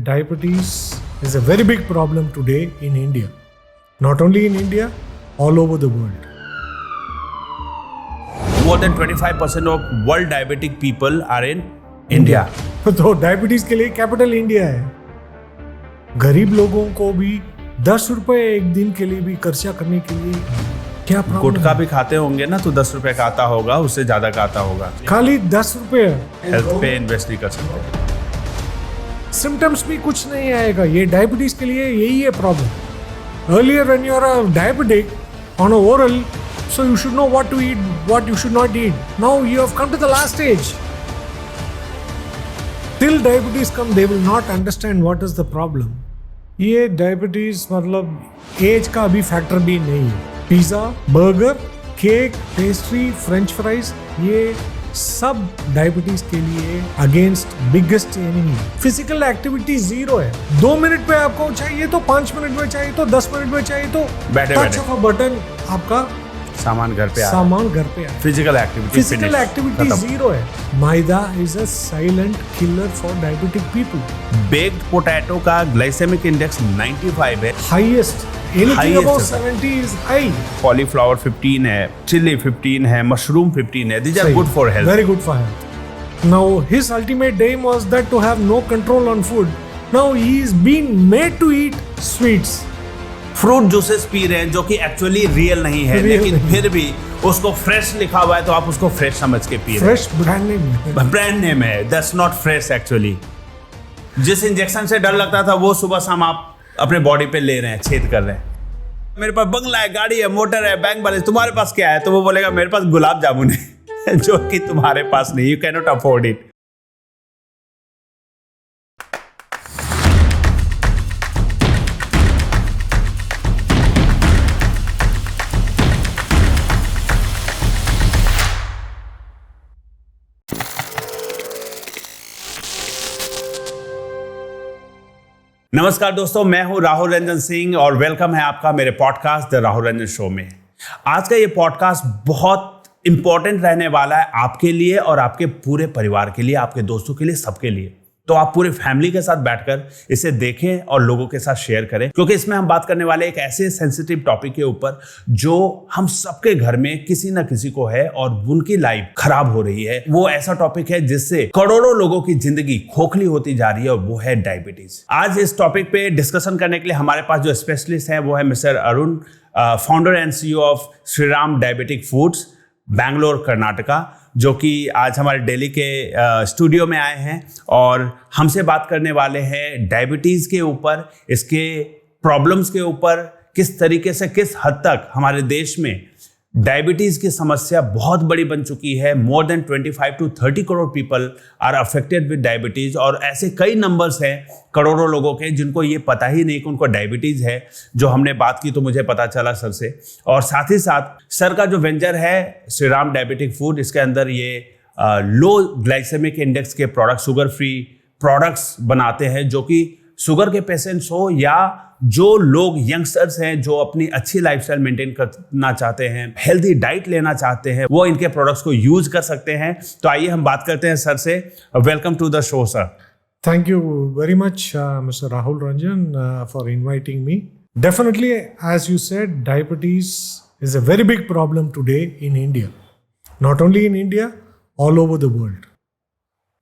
diabetes is a very big problem today in India. Not only in India, all over the world. More than 25% of world diabetic people are in India. तो diabetes के लिए capital India है। गरीब लोगों को भी 10 रुपए एक दिन के लिए भी खर्चा करने के लिए क्या प्रॉब्लम? गुटखा भी खाते होंगे ना, तो 10 रुपए का आता होगा, उससे ज्यादा का आता होगा। खाली 10 रुपए हेल्थ पे इन्वेस्ट नहीं कर सकते। सिम्टम्स भी कुछ नहीं आएगा। ये डायबिटीज के लिए यही है problem. Earlier when you are diabetic on oral, so you should know what to eat, what you should not eat. Now you have come to the last stage. Till diabetes come, they will not understand what is the problem. ये diabetes मतलब as का अभी factor भी नहीं है। Pizza, burger, cake, pastry, French fries, ये सब diabetes के लिए against biggest enemy. Physical activity zero है। 2 मिनट पे आपको चाहिए तो 5 मिनट में चाहिए तो 10 मिनट में चाहिए तो टच ऑफ अ बटन आपका सामान घर पे आ। फिजिकल एक्टिविटी जीरो है। Maida is a silent killer for diabetic people. Baked potato का ग्लाइसेमिक इंडेक्स 95 है, highest. Anything above 70 is high. Cauliflower 15 है, चिली 15 है, मशरूम 15 है। These are good for health. Very good for health. Now his ultimate aim was that to have no control on food. Now he is being made to eat sweets. Fruit juices P रहे हैं जो कि actually real नहीं है, लेकिन फिर भी उसको फ्रेश लिखा हुआ है तो आप उसको फ्रेश समझ के पी रहे हैं। फ्रेश ब्रांड नेम है, दैट्स नॉट फ्रेश एक्चुअली। जिस इंजेक्शन से डर लगता था वो सुबह शाम आप अपने बॉडी पे ले रहे हैं, छेद कर रहे हैं। मेरे पास बंगला है, गाड़ी है, मोटर है, बैंक बैलेंस, तुम्हारे पास क्या है? तो वो बोलेगा मेरे पास गुलाब जामुन है जो कि तुम्हारे पास नहीं, you can not afford it. नमस्कार दोस्तों, मैं हूं राहुल रंजन सिंह और वेलकम है आपका मेरे podcast the Rahul Ranjan show में। आज का ये पॉडकास्ट बहुत इंपॉर्टेंट रहने वाला है आपके लिए और आपके पूरे परिवार के लिए, आपके दोस्तों के लिए, सबके लिए। तो आप पूरी फैमिली के साथ बैठकर इसे देखें और लोगों के साथ शेयर करें, क्योंकि इसमें हम बात करने वाले एक ऐसे सेंसिटिव टॉपिक के ऊपर जो हम सबके घर में किसी ना किसी को है और उनकी लाइफ खराब हो रही है। वो ऐसा टॉपिक है जिससे करोड़ों लोगों की जिंदगी खोखली होती जा रही है और वो है डायबिटीज। आज इस टॉपिक पे डिस्कशन करने के लिए हमारे पास जो स्पेशलिस्ट है वो है mister Arun, founder and CEO of Shriram diabetic foods, Bangalore, Karnataka, जो कि आज हमारे दिल्ली के स्टूडियो में आए हैं और हमसे बात करने वाले हैं डायबिटीज़ के ऊपर, इसके प्रॉब्लम्स के ऊपर, किस तरीके से, किस हद तक हमारे देश में डायबिटीज़ की समस्या बहुत बड़ी बन चुकी है। More than 25 to 30 crore people are affected with diabetes और ऐसे कई नंबर्स हैं करोड़ों लोगों के जिनको ये पता ही नहीं कि उनको डायबिटीज़ है। जो हमने बात की तो मुझे पता चला सर से, और साथ ही साथ सर का जो वेंचर है श्रीराम डायबिटिक फूड, इसके अंदर ये लो ग्लाइसेमिक इंडेक्स के प्रोडक्ट, शुगर फ्री प्रोडक्ट्स बनाते हैं, जो कि शुगर के पेशेंट्स हो या जो लोग यंगस्टर्स हैं जो अपनी अच्छी लाइफस्टाइल मेंटेन करना चाहते हैं, हेल्दी डाइट लेना चाहते हैं, वो इनके प्रोडक्ट्स को यूज कर सकते हैं। तो आइए हम बात करते हैं सर से। Welcome to the show sir. Thank you very much, Mr. Rahul Ranjan, for inviting me. Definitely, as you said, diabetes is a very big problem today in India. Not only in India, all over the world.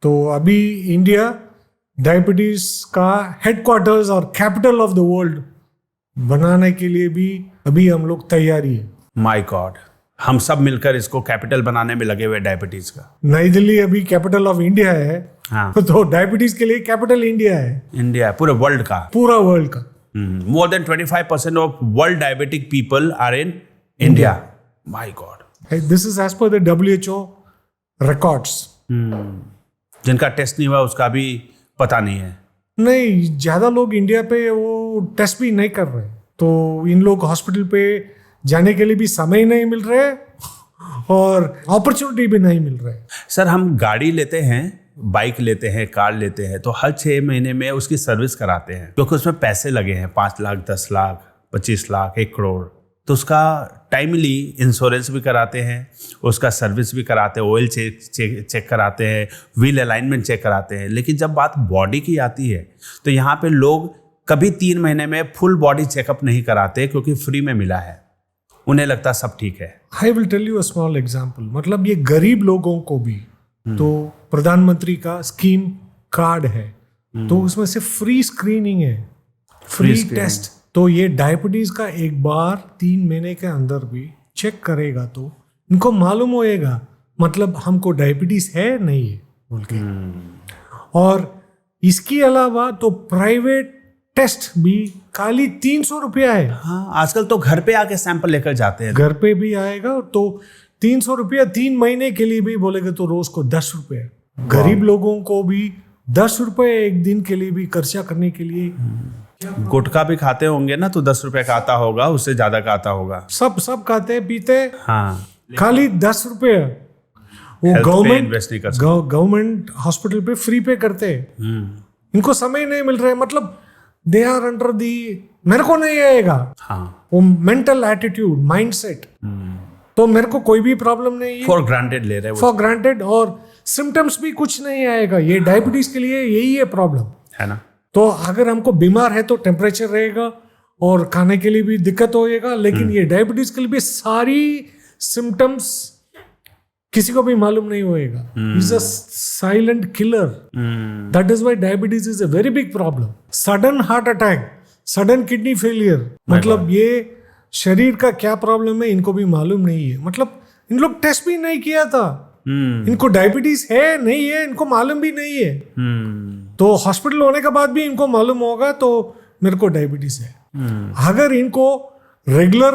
तो अभी India diabetes का headquarters और capital of the world बनाने के लिए भी अभी हम लोग तैयारी है। माय गॉड, हम सब मिलकर इसको कैपिटल बनाने में लगे हुए डायबिटीज का। नई दिल्ली अभी कैपिटल ऑफ इंडिया है। हाँ। तो डायबिटीज के लिए कैपिटल इंडिया है। इंडिया पूरे वर्ल्ड का। पूरा वर्ल्ड का। More than 25% of world diabetic people are in India. My god, this is as per the WHO records. जिनका टेस्ट नहीं हुआ उसका भी पता नहीं है। नहीं, ज्यादा लोग इंडिया पे वो टेस्ट भी नहीं कर रहे, तो इन लोग हॉस्पिटल पे जाने के लिए भी समय नहीं मिल रहे और अपॉर्चुनिटी भी नहीं मिल रहे। सर, हम गाड़ी लेते हैं, बाइक लेते हैं, कार लेते हैं, तो हर 6 महीने में उसकी सर्विस कराते हैं, क्योंकि उसमें पैसे लगे हैं 5 लाख, 10 लाख, 25 लाख, 1 करोड़। तो उसका टाइमली इंश्योरेंस भी कराते हैं, उसका सर्विस भी कराते हैं, ऑयल चेक कराते हैं, व्हील अलाइनमेंट चेक कराते हैं। लेकिन जब बात बॉडी की आती है तो यहाँ पे लोग कभी 3 महीने में फुल बॉडी चेकअप नहीं कराते क्योंकि फ्री में मिला है, उन्हें लगता सब ठीक है। I will tell you a small example. मतलब ये गरीब लोगों को भी तो प्रधानमंत्री का स्कीम कार्ड है, तो उसमें से फ्री स्क्रीनिंग है, फ्री टेस्ट। तो ये डायबिटीज का एक बार 3 महीने के अंदर भी चेक करेगा तो इनको मालूम होएगा मतलब हमको डायबिटीज है नहीं है बोल के। और इसके अलावा तो प्राइवेट टेस्ट भी खाली 300 रुपया है। हाँ, आजकल तो घर पे आके सैंपल लेकर जाते हैं। घर पे भी आएगा तो 300 रुपया 3 महीने के लिए भी बोलेगा तो रोज को 10 रुपये। गरीब लोगों को भी 10 रुपये एक दिन के लिए भी खर्चा करने के लिए। गुटखा भी खाते होंगे ना, तो 10 रुपए का आता होगा, उससे ज्यादा का आता होगा। सब खाते पीते, हाँ, खाली 10 रुपये वो गवर्नमेंट गवर्नमेंट हॉस्पिटल पे फ्री पे करते हैं। इनको समय नहीं मिल रहा है, मतलब दे आर अंडर दी मेरे को नहीं आएगा। हाँ, वो मेंटल एटीट्यूड, माइंडसेट, तो मेरे को कोई भी प्रॉब्लम नहीं है, फॉर ग्रांटेड ले रहे हैं फॉर ग्रांटेड। और सिम्टम्स भी कुछ नहीं आएगा। ये डायबिटीज के लिए यही है प्रॉब्लम, है ना। तो अगर हमको बीमार है तो टेम्परेचर रहेगा और खाने के लिए भी दिक्कत होएगा। लेकिन ये डायबिटीज के लिए भी सारी सिम्टम्स किसी को भी मालूम नहीं होएगा। Is a silent killer. That is why diabetes is a very big problem. Sudden heart attack, sudden kidney failure, मतलब ये शरीर का क्या प्रॉब्लम है इनको भी मालूम नहीं है। मतलब इन लोग टेस्ट भी नहीं किया था, इनको डायबिटीज है नहीं है इनको मालूम भी नहीं है। तो हॉस्पिटल होने के बाद भी इनको मालूम होगा तो मेरे को डायबिटीज है। अगर इनको रेगुलर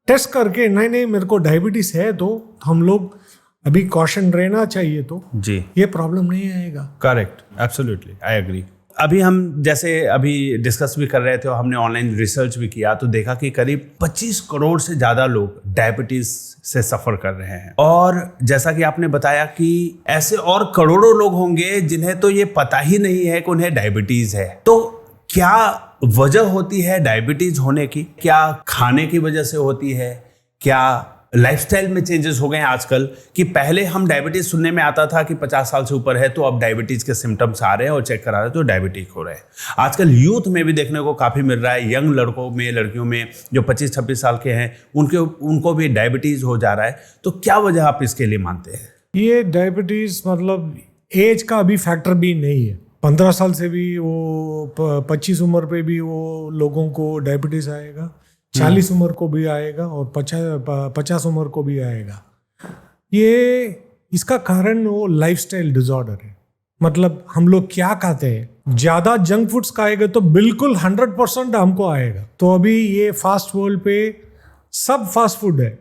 टेस्ट करके नहीं मेरे को डायबिटीज है तो हम लोग अभी कॉशन रहना चाहिए, तो जी ये प्रॉब्लम नहीं आएगा। Correct, absolutely, I agree. अभी हम जैसे अभी डिस्कस भी कर रहे थे और हमने ऑनलाइन रिसर्च भी किया तो देखा कि करीब 25 करोड़ से ज़्यादा लोग डायबिटीज से सफ़र कर रहे हैं। और जैसा कि आपने बताया कि ऐसे और करोड़ों लोग होंगे जिन्हें तो ये पता ही नहीं है कि उन्हें डायबिटीज़ है। तो क्या वजह होती है डायबिटीज़ होने की? क्या खाने की वजह से होती है? क्या लाइफस्टाइल में चेंजेस हो गए हैं आजकल? कि पहले हम डायबिटीज सुनने में आता था कि 50 साल से ऊपर है तो अब डायबिटीज के सिम्टम्स आ रहे हैं और चेक करा रहे हैं तो डायबिटिक हो रहे हैं। आजकल यूथ में भी देखने को काफ़ी मिल रहा है, यंग लड़कों में, लड़कियों में जो 25-26 साल के हैं उनको भी डायबिटीज हो जा रहा है। तो क्या वजह आप इसके लिए मानते हैं? ये डायबिटीज मतलब एज का अभी फैक्टर भी नहीं है। 15 साल से भी वो 25 उम्र पे भी वो लोगों को डायबिटीज आएगा, 40 उम्र को भी आएगा और 50 उम्र को भी आएगा। ये इसका कारण वो लाइफस्टाइल डिसऑर्डर है। मतलब हम लोग क्या खाते हैं, ज़्यादा जंक फूड्स खाएगा तो बिल्कुल 100% हमको आएगा। तो अभी ये फास्ट वर्ल्ड पे सब फास्ट फूड है,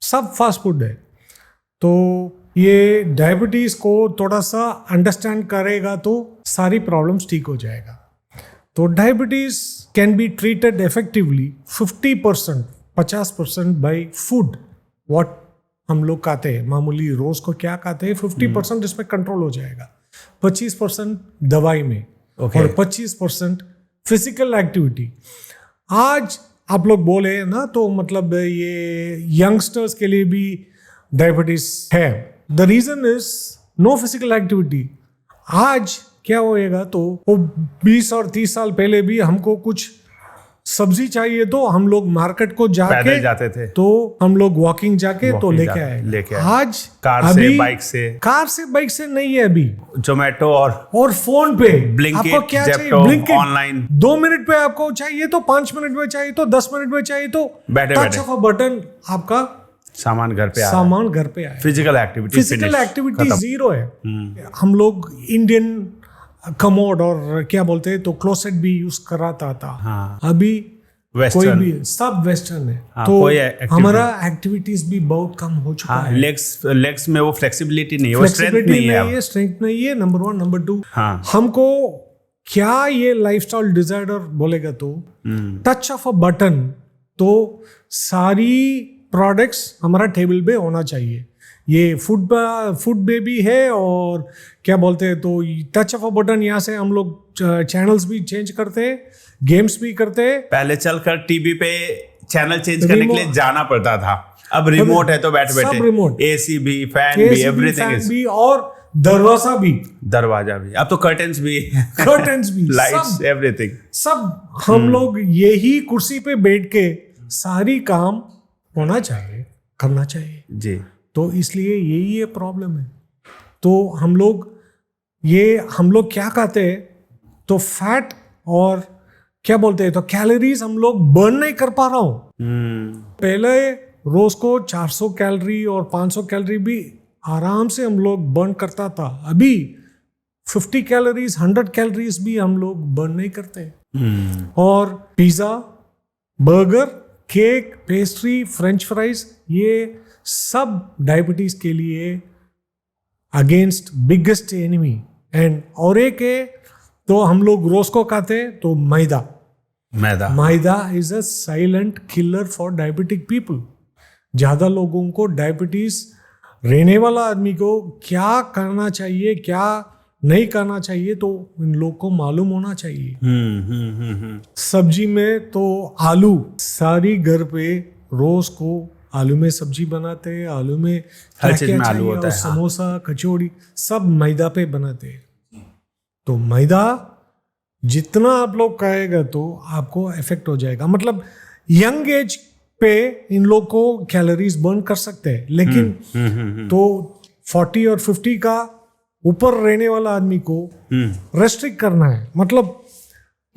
सब फास्ट फूड है। तो ये डायबिटीज़ को थोड़ा सा अंडरस्टैंड करेगा तो सारी प्रॉब्लम्स ठीक हो जाएगा। तो diabetes can be treated effectively 50% by food. What हम लोग खाते हैं मामूली रोज को क्या खाते हैं 50% इसमें कंट्रोल हो जाएगा। 25% दवाई में और 25% फिजिकल एक्टिविटी। आज आप लोग बोले ना तो मतलब ये यंगस्टर्स के लिए भी डायबिटीज है। The reason is no physical activity. आज क्या होएगा तो वो 20 और 30 साल पहले भी हमको कुछ सब्जी चाहिए तो हम लोग मार्केट को पैदल जाते थे, तो हम लोग वॉकिंग जाके तो लेके आए। आज कार से बाइक से नहीं है अभी, जोमेटो और फोन पे ब्लिंकिट, आपको क्या चाहिए, ब्लिंकिट ऑनलाइन 2 मिनट पे आपको चाहिए तो 5 मिनट में चाहिए तो 10 मिनट में चाहिए तो टच ऑफ अ बटन आपका सामान घर पे आया। फिजिकल एक्टिविटी जीरो है। हम लोग इंडियन कमोड और क्या बोलते हैं तो क्लोसेट भी यूज कराता था। हाँ। अभी वेस्टर्न, कोई भी सब वेस्टर्न है। हाँ, तो हमारा एक्टिविटीज भी बहुत कम हो चुका है। लेग्स में वो फ्लेक्सिबिलिटी नहीं है, वो स्ट्रेंथ नहीं है। नंबर 1, नंबर 2 हमको क्या ये लाइफस्टाइल डिजाइडर बोलेगा तो टच ऑफ अ बटन तो सारी प्रोडक्ट्स हमारा टेबल पे होना चाहिए। ये फूड पे भी है और क्या बोलते हैं तो टच ऑफ अ बटन यहाँ से हम लोग चैनल्स भी चेंज करते हैं, गेम्स भी करते हैं। पहले चलकर टीवी पे चैनल चेंज करने के लिए जाना पड़ता था, अब रिमोट है तो बैठे सब remote. बैठे एसी भी, फैन भी, एवरीथिंग भी और दरवाजा भी, दरवाजा भी, अब तो कर्टेन्स भी, कर्टेन्स भी, लाइट्स, एवरीथिंग सब हम लोग यही कुर्सी पे बैठ के सारी काम होना चाहिए, करना चाहिए जी। तो इसलिए यही ये प्रॉब्लम है। तो हम लोग क्या कहते हैं तो फैट और क्या बोलते हैं तो कैलोरीज हम लोग बर्न नहीं कर पा रहा हूं। पहले रोज को 400 कैलोरी और 500 कैलोरी भी आराम से हम लोग बर्न करता था, अभी 50 कैलोरीज 100 कैलोरीज भी हम लोग बर्न नहीं करते। और pizza, burger, cake, pastry, French fries, ये सब डायबिटीज के लिए अगेंस्ट बिगेस्ट एनिमी। एंड और एक है तो हम लोग रोज को खाते हैं तो maida is a silent killer for diabetic people. ज्यादा लोगों को डायबिटीज रहने वाला आदमी को क्या करना चाहिए, क्या नहीं करना चाहिए तो इन लोग को मालूम होना चाहिए। सब्जी में तो आलू, सारी घर पे रोज को आलू में सब्जी बनाते हैं, आलू में हर चीज में आलू होता है, समोसा, कचौड़ी सब मैदा पे बनाते हैं। तो मैदा जितना आप लोग खाएगा तो आपको इफेक्ट हो जाएगा। मतलब यंग एज पे इन लोग को कैलोरीज बर्न कर सकते हैं, लेकिन तो 40 और 50 का ऊपर रहने वाला आदमी को रेस्ट्रिक्ट करना है। मतलब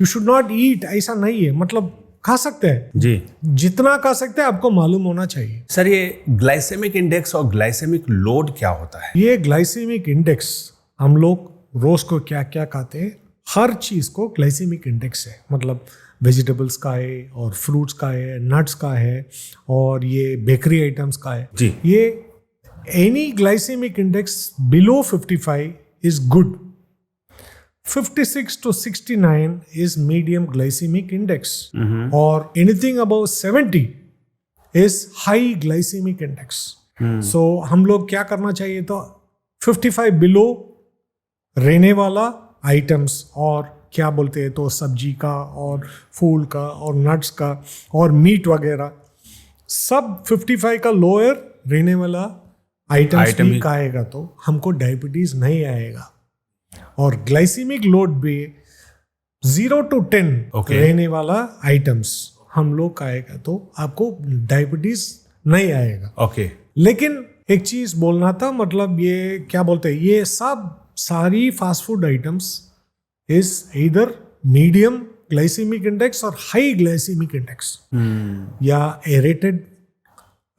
यू शुड नॉट ईट, ऐसा नहीं है, मतलब खा सकते हैं जी, जितना खा सकते हैं, आपको मालूम होना चाहिए। सर ये ग्लाइसेमिक इंडेक्स और ग्लाइसेमिक लोड क्या होता है? ये ग्लाइसेमिक इंडेक्स हम लोग रोज को क्या क्या खाते हैं, हर चीज को ग्लाइसेमिक इंडेक्स है। मतलब वेजिटेबल्स का है और फ्रूट्स का है, नट्स का है और ये बेकरी आइटम्स का है जी। ये any glycemic index below 55 is good, 56 to 69 is medium glycemic index, or anything above 70 is high glycemic index. So हम लोग क्या करना चाहिए तो 55 बिलो रहने वाला आइटम्स और क्या बोलते हैं तो सब्जी का और फूल का और नट्स का और मीट वगैरह सब 55 का लोअर रहने वाला आइटम्स भी खाएगा तो हमको डायबिटीज नहीं आएगा। और ग्लाइसेमिक लोड भी 0 to 10 रहने वाला आइटम्स हम लोग खाएगा तो आपको डायबिटीज नहीं आएगा। ओके। लेकिन एक चीज बोलना था, मतलब ये क्या बोलते हैं, ये सब सारी fast food items is either medium glycemic index और हाई ग्लाइसेमिक इंडेक्स, या एरेटेड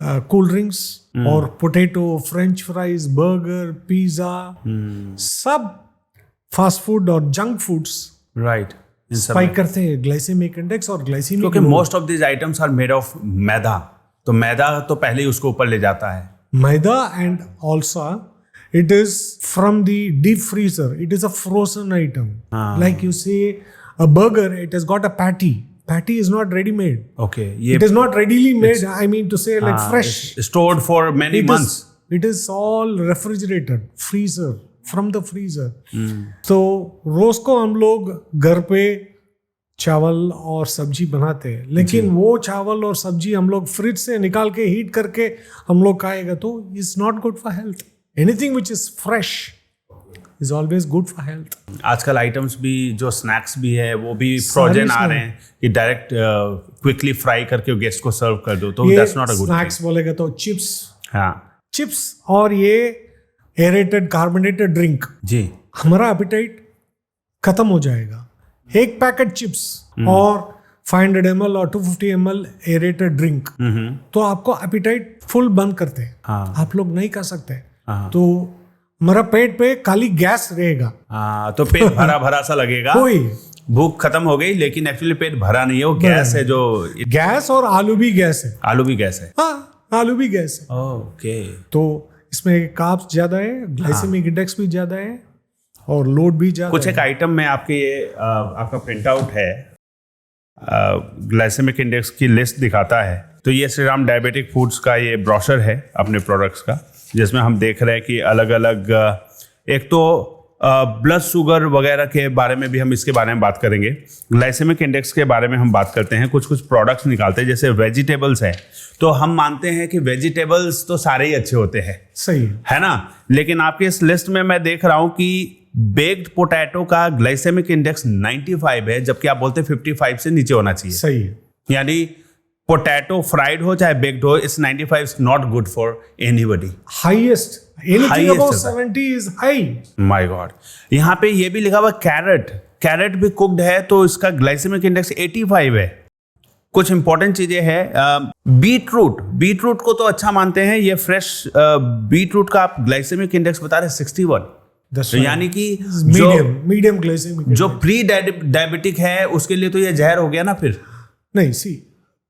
कोल्ड ड्रिंक्स और potato, french fries, burger, pizza, सब फास्ट फूड और जंक फूड्स राइट स्पाइक करते हैं ग्लाइसेमिक इंडेक्स और ग्लाइसेमिक। क्योंकि most of this items are made of maida, तो मैदा तो पहले ही उसको ऊपर ले जाता है। Maida and also it is from the deep freezer, it is a frozen item. Like you say a burger, it has got a patty is not ready made. Okay, it is not readily made, I mean to say like fresh, stored for many months. It is all refrigerated, freezer, from the freezer. So रोज को हम लोग घर पे चावल और सब्जी बनाते हैं, लेकिन वो चावल और सब्जी हम लोग फ्रिज से निकाल के हीट करके हम लोग खाएगा तो is not good for health. Anything which is fresh is always good for health. आजकल आइटम्स भी जो स्नैक्स भी है वो भी फ्रोजन आ रहे हैं कि डायरेक्ट क्विकली फ्राई करके गेस्ट को सर्व कर दो, तो that's not a good. Snacks बोलेगा तो चिप्स, हाँ चिप्स और ये एरेटेड कार्बोनेटेड ड्रिंक, जी हमारा एपिटाइट खत्म हो जाएगा। एक पैकेट चिप्स और 500 ml और 250 ml एरेटेड ड्रिंक तो आपको एपिटाइट फुल बंद करते हैं। आप लोग नहीं कर सकते, तो हमारा पेट पे खाली गैस रहेगा। तो पेट भरा भरा सा लगेगा, कोई भूख खत्म हो गई, लेकिन एक्चुअली पेट भरा नहीं है, वो गैस है, जो गैस और आलू भी गैस है। आलू भी गैस है, हाँ आलू भी गैस है। ओके। तो इसमें कार्ब्स ज्यादा है, ग्लाइसेमिक इंडेक्स भी ज्यादा है और लोड भी ज्यादा। कुछ एक आइटम में आपके ये आपका प्रिंट आउट है, ग्लाइसेमिक इंडेक्स की लिस्ट दिखाता है। तो ये श्री राम डायबिटिक फूड्स का ये ब्रोशर है अपने प्रोडक्ट्स का, जिसमें हम देख रहे हैं कि अलग अलग, एक तो ब्लड शुगर वगैरह के बारे में भी हम इसके बारे में बात करेंगे। ग्लाइसेमिक इंडेक्स के बारे में हम बात करते हैं, कुछ कुछ प्रोडक्ट्स निकालते हैं, जैसे वेजिटेबल्स है तो हम मानते हैं कि वेजिटेबल्स तो सारे ही अच्छे होते हैं, सही है ना। लेकिन आपके इस लिस्ट में मैं देख रहा हूं कि बेक्ड पोटैटो का ग्लाइसेमिक इंडेक्स 95 है, जबकि आप बोलते हैं 55 से नीचे होना चाहिए। सही है। यानी पोटैटो फ्राइड हो चाहे बेक्ड हो, इस 95 is not good for anybody. Highest anything Highest above होता है। 70 इज हाई। माय गॉड, यहाँ पे ये भी लिखा हुआ कैरेट भी कुक्ड है तो इसका ग्लाइसेमिक इंडेक्स 85 है। कुछ इंपॉर्टेंट चीजें हैं। बीटरूट को तो अच्छा मानते हैं, ये फ्रेश बीटरूट का आप ग्लाइसेमिक इंडेक्स बता रहे 61, तो यानी कि मीडियम ग्लाइसेमिक जो प्री डायबिटिक है उसके लिए तो ये जहर हो गया ना फिर। नहीं, सी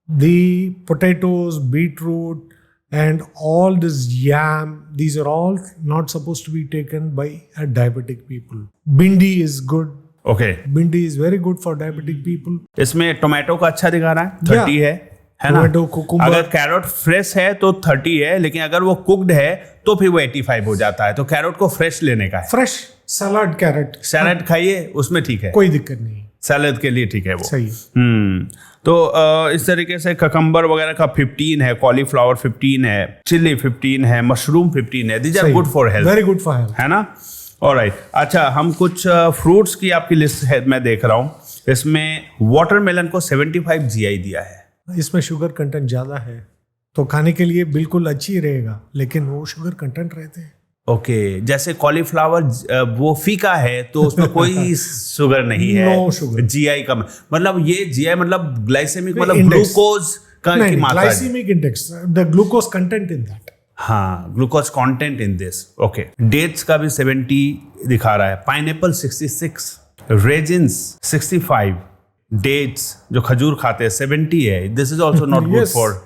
the potatoes, beetroot and all this yam, these are all not supposed to be taken by a diabetic people. Bindi is good. Okay, Bindi is very good for diabetic people. इसमें टोमेटो का अच्छा दिखा रहा है 30 है ना। Tomato, cucumber. अगर carat fresh है तो 30 है, लेकिन अगर वो कुक्ड है तो फिर वो 85 हो जाता है। तो कैरेट को फ्रेश लेने का है। Fresh salad carrot. सैलड खाइए, उसमें ठीक है, कोई दिक्कत नहीं। सैलड के लिए ठीक है वो। सही। तो इस तरीके से ककम्बर वगैरह का 15 है, कॉलीफ्लावर 15 है, चिली 15 है, मशरूम 15 है। These are good for health, very good for health, है ना। ऑलराइट, अच्छा हम कुछ फ्रूट्स की आपकी लिस्ट है मैं देख रहा हूँ। इसमें वाटरमेलन को 75 GI दिया है। इसमें शुगर कंटेंट ज्यादा है तो खाने के लिए बिल्कुल अच्छी रहेगा, लेकिन वो शुगर कंटेंट रहते हैं। ओके, जैसे कॉलीफ्लावर वो फीका है तो उसमें कोई शुगर नहीं है, नो शुगर, GI कम। मतलब ये GI मतलब ग्लाइसेमिक मतलब इंडेक्स, ग्लूकोज का की मात्रा, glycemic index, the glucose content in that. हाँ, glucose content in this. Okay, dates का भी 70 दिखा रहा है, पाइनएप्पल 66, रेजिन्स 65, डेट्स जो खजूर खाते हैं 70 है। This is also not good for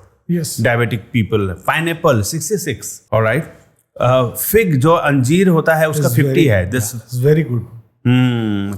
diabetic people. Pineapple 66, alright. Fig जो अंजीर होता है उसका 50 है। This is very good.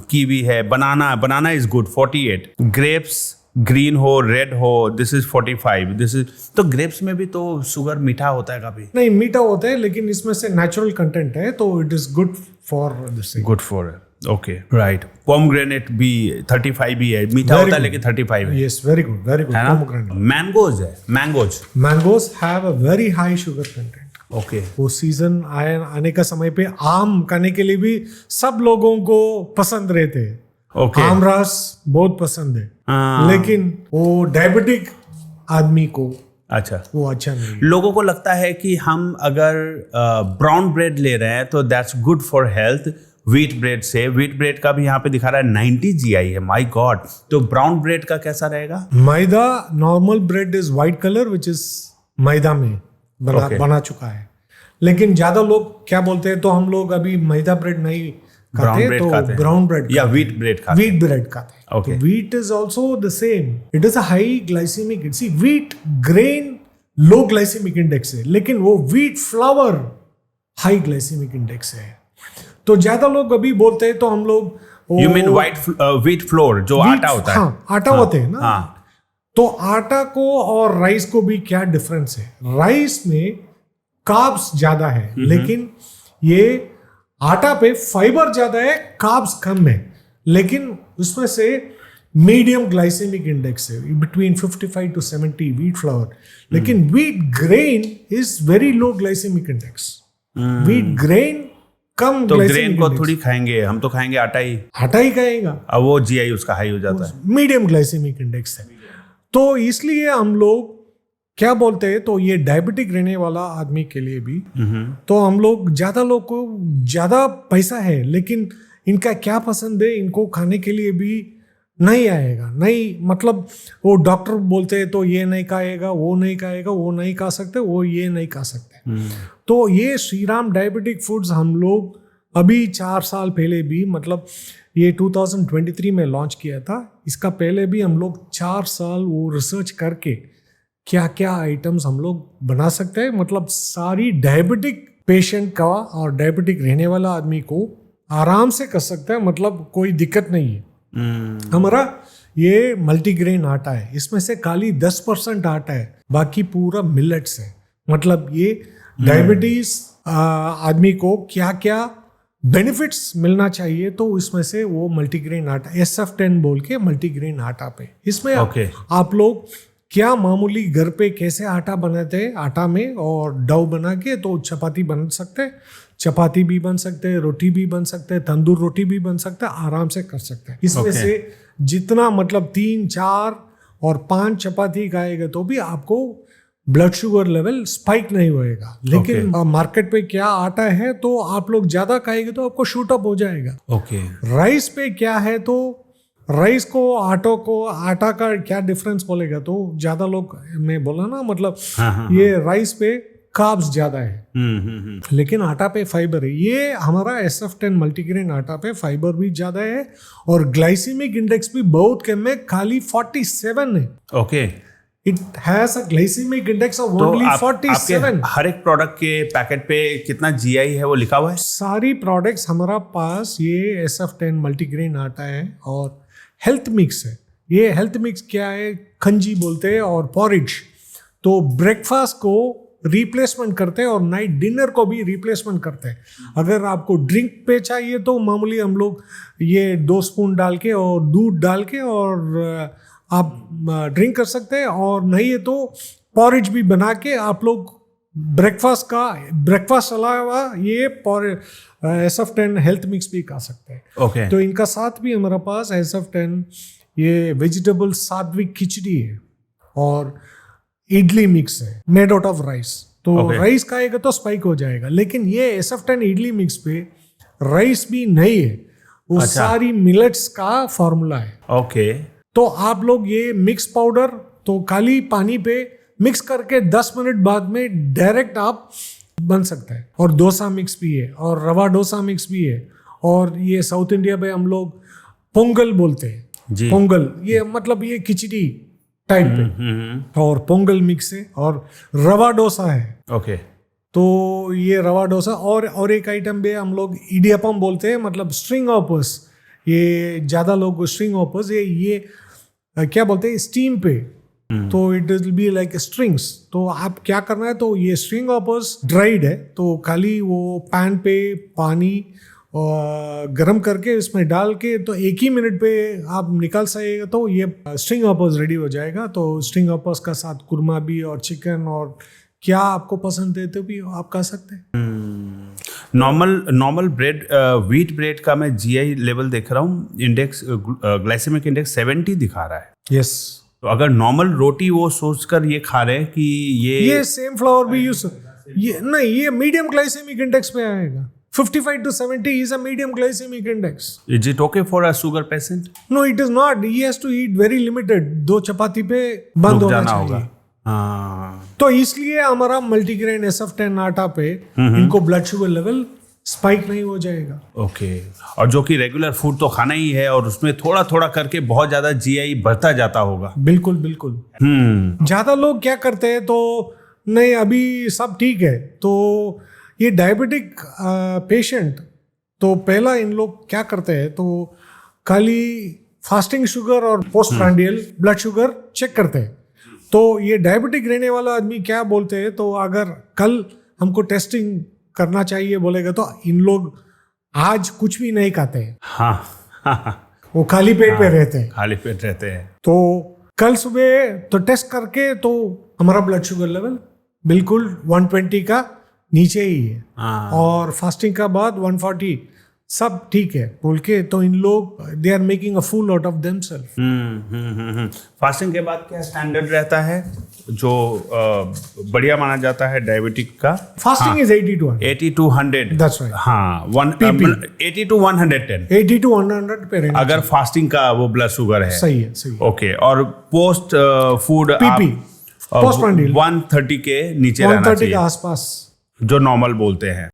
Kiwi है, बनाना इज गुड 48, ग्रेप्स ग्रीन हो रेड हो दिस इज 45, दिस इज। तो ग्रेप्स में भी तो शुगर मीठा होता है काफी। नहीं, मीठा होता है लेकिन इसमें से नेचुरल कंटेंट है तो it is good for this, good for. Okay, right. Pomegranate भी 35 भी है, मीठा होता है लेकिन 35 है। Yes, very good, very good. Mangoes है, mangoes have a very high sugar content. Okay, वो सीजन आने का समय पे आम खाने के लिए भी सब लोगों को पसंद रहते हैं। ओके, आम रस बहुत पसंद है, लेकिन वो डायबिटिक आदमी को अच्छा वो अच्छा नहीं। लोगों को लगता है कि हम अगर ब्राउन ब्रेड ले रहे हैं तो that's good for health wheat bread से। व्हीट ब्रेड का भी यहाँ पे दिखा रहा है 90 GI है। माय गॉड, तो ब्राउन ब्रेड का कैसा रहेगा? Maida, normal bread is white colour which is मैदा में बना चुका है, लेकिन ज्यादा लोग क्या बोलते हैं, तो हम लोग अभी मैदा ब्रेड नहीं खाते, तो ब्राउन ब्रेड या व्हीट ब्रेड खाते हैं। व्हीट ब्रेड खाते हैं। Okay. Wheat is also the same, it is a high glycemic. See, wheat grain low glycemic index है, लेकिन वो wheat flour high glycemic index है। तो ज्यादा लोग अभी बोलते हैं तो हम लोग यू मीन व्हीट फ्लोर जो आटा होता है? हाँ, आटा होते हैं ना। तो आटा को और राइस को भी क्या डिफरेंस है? राइस में कार्ब्स ज्यादा है, लेकिन ये आटा पे फाइबर ज्यादा है, कार्ब्स कम है, लेकिन उसमें से मीडियम ग्लाइसेमिक इंडेक्स है, बिटवीन 55 to 70 व्हीट फ्लावर। लेकिन wheat grain is very low glycemic index. Wheat grain कम, तो ग्रेन को थोड़ी खाएंगे हम, तो खाएंगे आटा ही खाएगा, अब वो GI उसका हाई हो जाता है, मीडियम ग्लाइसेमिक इंडेक्स है। तो इसलिए हम लोग क्या बोलते हैं, तो ये डायबिटिक रहने वाला आदमी के लिए भी, तो हम लोग ज्यादा लोग को ज्यादा पैसा है, लेकिन इनका क्या पसंद है, इनको खाने के लिए भी नहीं आएगा। नहीं, मतलब वो डॉक्टर बोलते हैं तो ये नहीं खाएगा, वो नहीं खाएगा, वो नहीं खा सकते, वो ये नहीं खा सकते। तो ये श्रीराम डायबिटिक फूड्स हम लोग अभी 4 साल पहले भी, मतलब ये 2023 में लॉन्च किया था। इसका पहले भी हम लोग 4 साल वो रिसर्च करके क्या क्या आइटम्स हम लोग बना सकते हैं, मतलब सारी डायबिटिक पेशेंट का और डायबिटिक रहने वाला आदमी को आराम से कर सकता है, मतलब कोई दिक्कत नहीं है। हमारा ये मल्टीग्रेन आटा है, इसमें से खाली 10% आटा है, बाकी पूरा मिलेट्स है। मतलब ये डायबिटीज आदमी को क्या क्या बेनिफिट्स मिलना चाहिए तो इसमें से वो मल्टीग्रेन आटा SF10 बोल के मल्टीग्रेन आटा पे इसमें Okay. आप लोग क्या मामूली घर पे कैसे आटा बनाते हैं आटा में और डो बना के तो चपाती बन सकते हैं, चपाती भी बन सकते हैं, रोटी भी बन सकते हैं, तंदूर रोटी भी बन सकता है, आराम से कर सकते हैं। इसमें Okay. से जितना मतलब 3, 4 और 5 चपाती खाएगा तो भी आपको ब्लड शुगर लेवल स्पाइक नहीं होएगा। लेकिन मार्केट पे क्या आटा है तो आप लोग ज्यादा खाएंगे तो आपको शूट अप हो जाएगा। ओके राइस पे क्या है तो राइस को आटा का क्या डिफरेंस बोलेगा तो ज्यादा लोग मैं बोला ना मतलब ये राइस पे कार्ब्स ज्यादा है लेकिन आटा पे फाइबर है। ये हमारा SF10 मल्टीग्रेन आटा पे फाइबर भी ज्यादा है और ग्लाइसेमिक इंडेक्स भी बहुत कम है, खाली 47 है। Okay it has a glycemic index of तो ओनली आपके 47। हर एक प्रोडक्ट के पैकेट पे कितना GI है वो लिखा हुआ है? सारी प्रोडक्ट्स हमारा पास ये SF10 मल्टीग्रेन आटा है और हेल्थ मिक्स है। ये हेल्थ मिक्स क्या है, खंजी बोलते हैं और पॉरिज। तो ब्रेकफास्ट को रिप्लेसमेंट करते हैं और नाइट डिनर को भी रिप्लेसमेंट करते हैं। अगर आपको ड्रिंक पे चाहिए तो मामूली हम लोग ये 2 स्पून डाल के और दूध डाल के और आप ड्रिंक कर सकते हैं और नहीं है तो पॉरिज भी बना के आप लोग ब्रेकफास्ट अलावा ये SF10 हेल्थ मिक्स भी खा सकते हैं। ओके तो इनका साथ भी हमारे पास SF10 ये वेजिटेबल सात्विक खिचड़ी है और इडली मिक्स है मेड आउट ऑफ राइस। तो राइस खाएगा तो स्पाइक हो जाएगा, लेकिन ये SF10 इडली मिक्स पे राइस भी नहीं है, वो सारी मिलेट्स का फॉर्मूला है। ओके तो आप लोग ये मिक्स पाउडर तो खाली पानी पे मिक्स करके 10 मिनट बाद में डायरेक्ट आप बन सकता है। और डोसा मिक्स भी है और रवा डोसा मिक्स भी है और ये साउथ इंडिया में हम लोग पोंगल बोलते हैं। पोंगल ये मतलब ये खिचड़ी टाइप पे और पोंगल मिक्स है और रवा डोसा है। ओके तो ये रवा डोसा और एक आइटम भी हम लोग इडियपम बोलते हैं, मतलब स्ट्रिंग ऑपर्स। ये ज्यादा लोग स्ट्रिंग ऑपर्स ये क्या बोलते हैं स्टीम पे, तो it will be like strings. तो आप क्या करना है तो ये स्ट्रिंग ऑपर्स ड्राइड है तो खाली वो पैन पे पानी गरम करके इसमें डाल के तो 1 ही मिनट पे आप निकाल सकेगा तो ये स्ट्रिंग ऑपर्स रेडी हो जाएगा। तो स्ट्रिंग ऑपर्स का साथ कुरमा भी और चिकन और क्या आपको पसंद है तो भी आप खा सकते हैं। नॉर्मल ब्रेड व्हीट ब्रेड का मैं GI लेवल देख रहा हूँ, इंडेक्स ग्लाइसेमिक इंडेक्स 70 दिखा रहा है। यस तो अगर नॉर्मल रोटी वो सोचकर ये खा रहे हैं कि ये सेम फ्लावर भी यूज ये नहीं, ये मीडियम ग्लाइसेमिक इंडेक्स पे आएगा। 55 to 70 is a medium glycemic index. Is it okay for a sugar patient? No, it is not. He has to eat very limited. 2 चपाती पे बंद होना चाहिए। तो इसलिए हमारा मल्टीग्रेन SF10 आटा पे इनको ब्लड शुगर लेवल स्पाइक नहीं हो जाएगा। ओके और जो कि रेगुलर फूड तो खाना ही है और उसमें थोड़ा थोड़ा करके बहुत ज्यादा GI बढ़ता जाता होगा। बिल्कुल बिल्कुल। ज्यादा लोग क्या करते हैं तो नहीं अभी सब ठीक है, तो ये डायबिटिक पेशेंट तो पहला इन लोग क्या करते हैं तो खाली फास्टिंग शुगर और post prandial blood sugar check करते हैं। तो ये डायबिटिक रहने वाला आदमी क्या बोलते हैं तो अगर कल हमको टेस्टिंग करना चाहिए बोलेगा तो इन लोग आज कुछ भी नहीं खाते हैं। हाँ वो खाली पेट पे रहते हैं। खाली पेट रहते हैं। तो कल सुबह तो टेस्ट करके तो हमारा ब्लड शुगर लेवल बिल्कुल 120 का नीचे ही है और फास्टिंग का बाद 140 सब ठीक है बोल के तो इन लोग they are making a fool out of themselves. Fasting के बाद क्या स्टैंडर्ड रहता है जो बढ़िया माना जाता है डायबिटिक का? Fasting is 80 to 100। That's right. हाँ 80 to 110। 80 to 100 पे रहना अगर फास्टिंग का वो ब्लड शुगर है। सही है। ओके और post food PP post prandial 130 के नीचे रहना चाहिए, 130 के आसपास जो नॉर्मल बोलते हैं।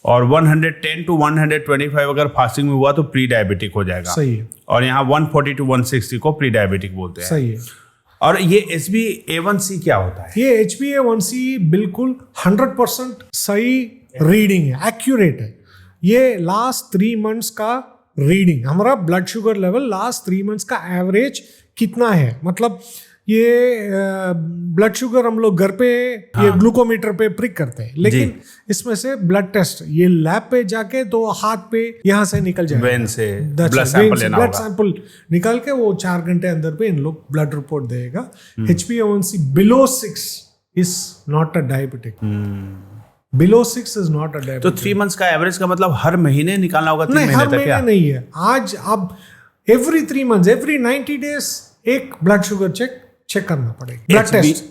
और 110 to 125 अगर फास्टिंग में हुआ तो प्री डायबिटिक हो जाएगा। सही है। और यहाँ 140 to 160 को प्री डायबिटिक बोलते हैं। सही है। और ये HbA1c क्या होता है? ये HbA1c बिल्कुल 100% सही रीडिंग है, एक्यूरेट है। ये लास्ट 3 मंथ्स का रीडिंग, हमारा blood sugar level last 3 months का एवरेज कितना है, मतलब ये ब्लड शुगर हम लोग घर पे ये ग्लूकोमीटर पे प्रिक करते हैं, लेकिन इसमें से ब्लड टेस्ट ये लैब पे जाके तो हाथ पे यहाँ से निकल जाएगा, वेन से ब्लड सैंपल लेना होगा, ब्लड सैंपल निकाल के वो 4 घंटे अंदर पे इन लोग ब्लड रिपोर्ट देगा। HbA1c below 6 is not a diabetic. Below 6 is not a diabetic. तो 3 months का एवरेज का मतलब हर महीने निकालना होगा 3 महीने तक क्या? नहीं है, आज अब every 3 months, every 90 days एक ब्लड शुगर चेक करना पड़ेगा, ब्लड टेस्ट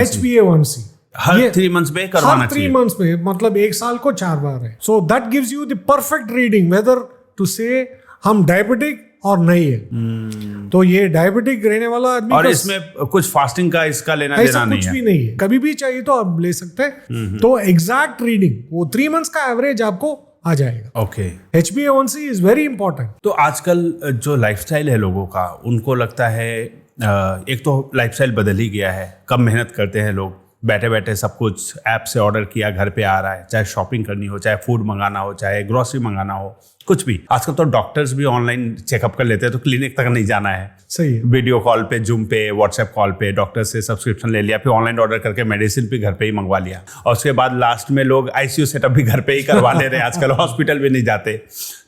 HbA1c हर 3 months में करवाना चाहिए। 3 months में मतलब 1 साल को 4 बार है। So that gives you the perfect reading whether to say हम डायबिटिक और नहीं है। तो ये डायबिटिक रहने वाला आदमी और इसमें कुछ फास्टिंग का इसका लेना देना नहीं कुछ भी नहीं है, कभी भी चाहिए तो आप ले सकते हैं। तो एग्जैक्ट रीडिंग वो 3 months का एवरेज आपको आ जाएगा। Okay. HbA1c is very important. तो आजकल जो लाइफस्टाइल है लोगों का, उनको लगता है एक तो लाइफस्टाइल बदल ही गया है, कम मेहनत करते हैं लोग, बैठे बैठे सब कुछ ऐप से ऑर्डर किया घर पे आ रहा है, चाहे शॉपिंग करनी हो, चाहे फूड मंगाना हो, चाहे ग्रोसरी मंगाना हो, कुछ भी। आजकल तो डॉक्टर्स भी ऑनलाइन चेकअप कर लेते हैं, तो क्लिनिक तक नहीं जाना है, सही है, वीडियो कॉल पे, जूम पे, व्हाट्सएप कॉल पे डॉक्टर से सब्सक्रिप्शन ले लिया, फिर ऑनलाइन ऑर्डर करके मेडिसिन भी घर पे ही मंगवा लिया, और उसके बाद लास्ट में लोग ICU सेटअप भी घर पे ही करवा ले रहे हैं, आजकल हॉस्पिटल भी नहीं जाते।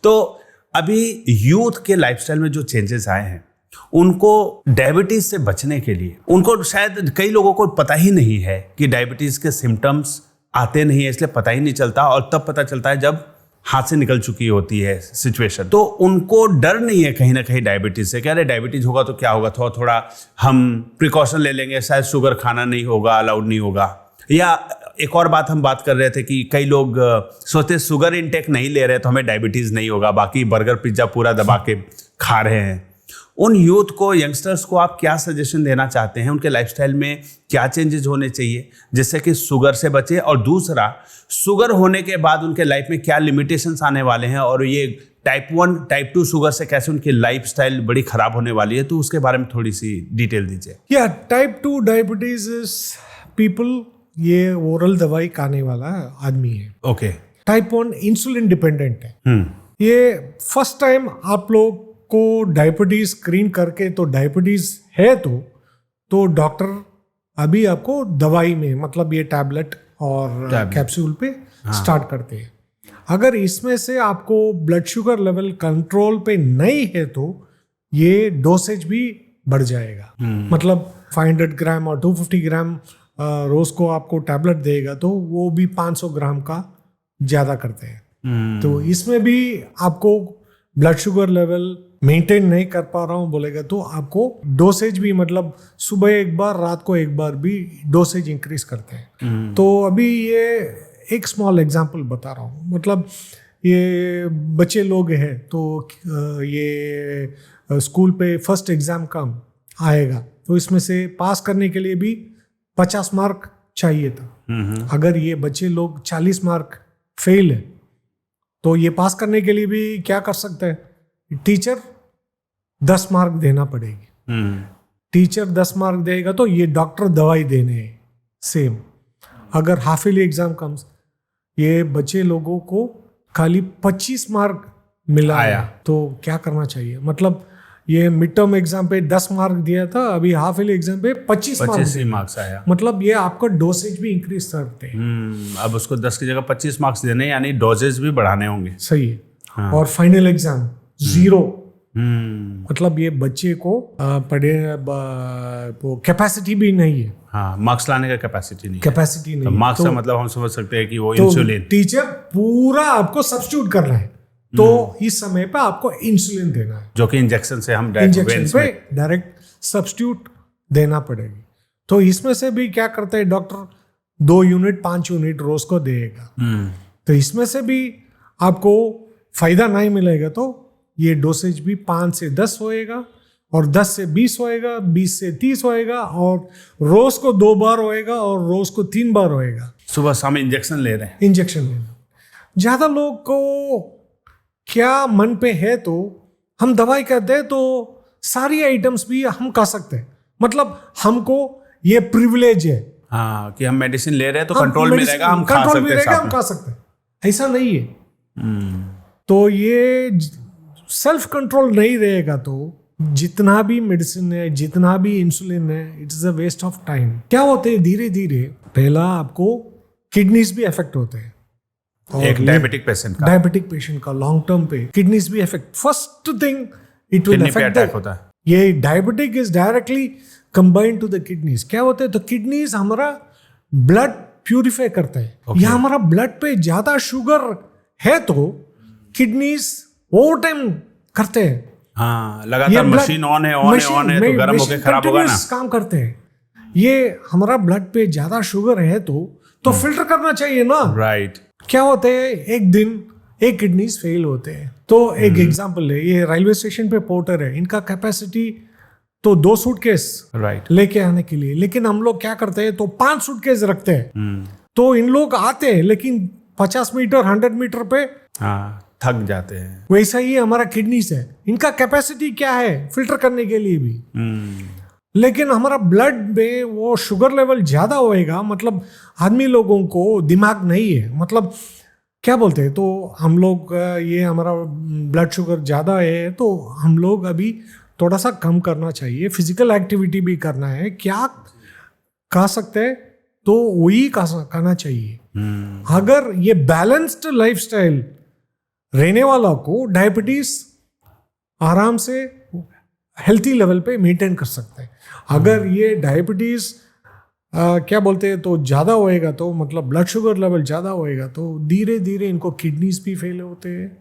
तो अभी यूथ के लाइफस्टाइल में जो चेंजेस आए हैं, उनको डायबिटीज से बचने के लिए, उनको शायद कई लोगों को पता ही नहीं है कि डायबिटीज के सिम्टम्स आते नहीं है, इसलिए पता ही नहीं चलता, और तब पता चलता है जब हाथ से निकल चुकी होती है सिचुएशन। तो उनको डर नहीं है कहीं ना कहीं डायबिटीज से, क्या अरे डायबिटीज होगा तो क्या होगा, थोड़ा थोड़ा हम प्रिकॉशन ले लेंगे, शायद शुगर खाना नहीं होगा, अलाउड नहीं होगा। या एक और बात हम बात कर रहे थे कि कई लोग सोचते शुगर इनटेक नहीं ले रहे तो हमें डायबिटीज नहीं होगा, बाकी बर्गर पिज्जा पूरा दबा के खा रहे हैं। उन यूथ को, यंगस्टर्स को आप क्या सजेशन देना चाहते हैं? उनके लाइफस्टाइल में क्या चेंजेस होने चाहिए जिससे कि शुगर से बचे? और दूसरा, शुगर होने के बाद उनके लाइफ में क्या लिमिटेशंस आने वाले हैं, और ये टाइप 1 टाइप 2 शुगर से कैसे उनकी लाइफस्टाइल बड़ी खराब होने वाली है, तो उसके बारे में थोड़ी सी डिटेल दीजिए। या टाइप 2 डायबिटीज इज पीपल, ये ओरल दवाई खाने वाला आदमी है। ओके। टाइप 1 इंसुलिन डिपेंडेंट है। ये फर्स्ट टाइम आप लोग को डायबिटीज स्क्रीन करके तो डायबिटीज है तो डॉक्टर अभी आपको दवाई में, मतलब ये टैबलेट और कैप्सूल पे स्टार्ट करते हैं। अगर इसमें से आपको ब्लड शुगर लेवल कंट्रोल पे नहीं है तो ये डोसेज भी बढ़ जाएगा। मतलब 500 ग्राम और 250 ग्राम रोज को आपको टैबलेट देगा तो वो भी 500 ग्राम का ज़्यादा करते हैं। तो इसमें भी आपको ब्लड शुगर लेवल मेंटेन नहीं कर पा रहा हूँ बोलेगा तो आपको डोसेज भी, मतलब सुबह एक बार, रात को एक बार भी डोसेज इंक्रीज करते हैं। तो अभी ये एक स्मॉल एग्जांपल बता रहा हूँ, मतलब ये बच्चे लोग हैं तो ये स्कूल पे फर्स्ट एग्जाम कम आएगा तो इसमें से पास करने के लिए भी 50 मार्क चाहिए था। अगर ये बच्चे लोग 40 मार्क फेल है तो ये पास करने के लिए भी क्या कर सकते हैं? टीचर 10 मार्क देना पड़ेगी। टीचर 10 मार्क देगा तो ये डॉक्टर दवाई देने हैं सेम। अगर हाफ ईयरली एग्जाम कम्स, ये बच्चे लोगों को खाली 25 मार्क मिला है तो क्या करना चाहिए? मतलब ये मिड टर्म एग्जाम पे 10 मार्क दिया था, अभी हाफ ईयरली एग्जाम पे 25 मार्क्स आया। मतलब ये आपका डोसेज भी इंक्रीज करते हैं। अब उसको 10 की जगह 25 मार्क्स देने, यानी डोजेज भी बढ़ाने होंगे। सही है। हाँ। और फाइनल एग्जाम 0। मतलब ये बच्चे को पढ़े वो कैपेसिटी भी नहीं है। हाँ, मार्क्स लाने का कैपेसिटी नहीं नहीं तो मार्क्स का मतलब हम समझ सकते हैं कि वो इंसुलिन, टीचर पूरा आपको सब्स्टिट्यूट करना है तो इस समय पे आपको इंसुलिन देना है, जो कि इंजेक्शन से हम डायरेक्ट सब्स्टिट्यूट देना पड़ेगी। तो इसमें से भी क्या करते हैं डॉक्टर, 2 यूनिट 5 यूनिट रोज को देगा। तो इसमें से भी आपको फायदा नहीं मिलेगा तो ये डोसेज भी 5 से 10 होएगा, और 10 से 20 होएगा, 20 से 30 होएगा, और रोज को 2 बार होएगा, और रोज को 3 बार होएगा। सुबह शाम इंजेक्शन ले रहे हैं। इंजेक्शन लेना ज्यादा लोग को क्या मन पे है तो हम दवाई कहते हैं तो सारी आइटम्स भी हम खा सकते हैं, मतलब हमको ये प्रिविलेज है। हाँ, कि हम मेडिसिन ले रहे हैं तो कंट्रोल में रहेगा, हम खा सकते हैं। ऐसा नहीं है। तो ये सेल्फ कंट्रोल नहीं रहेगा तो जितना भी मेडिसिन है, जितना भी इंसुलिन है, it is a waste of time. क्या होते हैं धीरे धीरे, पहला आपको किडनीज भी अफेक्ट होते हैं, एक डायबिटिक पेशेंट का लॉन्ग टर्म पे किडनीज भी affect, first thing it will affect होता है। ये diabetic is directly combined to the kidneys. क्या होते हैं, तो किडनीज हमारा ब्लड प्यूरिफाई करता है। या हमारा ब्लड पे ज्यादा शुगर है तो किडनीज ओवर टाइम करते हैं। हाँ, लगातार मशीन ऑन है तो गर्म होकर खराब होगा ना, काम करते हैं। ये हमारा ब्लड पे ज्यादा शुगर है तो फिल्टर करना चाहिए ना, राइट। क्या होते हैं, एक दिन एक किडनीज फेल होते हैं। तो एक एग्जांपल है, ये रेलवे स्टेशन पे पोर्टर है, इनका कैपेसिटी तो 2 सूटकेस राइट लेके आने के लिए, लेकिन हम लोग क्या करते हैं तो 5 सूटकेस रखते हैं। तो इन लोग आते हैं लेकिन 50 मीटर 100 मीटर पे थक जाते हैं। वैसा ही हमारा किडनीज है, इनका कैपेसिटी क्या है फिल्टर करने के लिए भी, लेकिन हमारा ब्लड में वो शुगर लेवल ज्यादा होएगा। मतलब आदमी लोगों को दिमाग नहीं है, मतलब क्या बोलते हैं, तो हम लोग ये हमारा ब्लड शुगर ज्यादा है तो हम लोग अभी थोड़ा सा कम करना चाहिए, फिजिकल एक्टिविटी भी करना है। क्या खा सकते हैं तो वही खाना चाहिए। अगर ये बैलेंस्ड लाइफस्टाइल रहने वाला को डायबिटीज आराम से हेल्थी लेवल पे मेंटेन कर सकते हैं। अगर ये डायबिटीज क्या बोलते हैं तो ज़्यादा होएगा, तो मतलब ब्लड शुगर लेवल ज़्यादा होएगा तो धीरे धीरे इनको किडनीज भी फेल होते हैं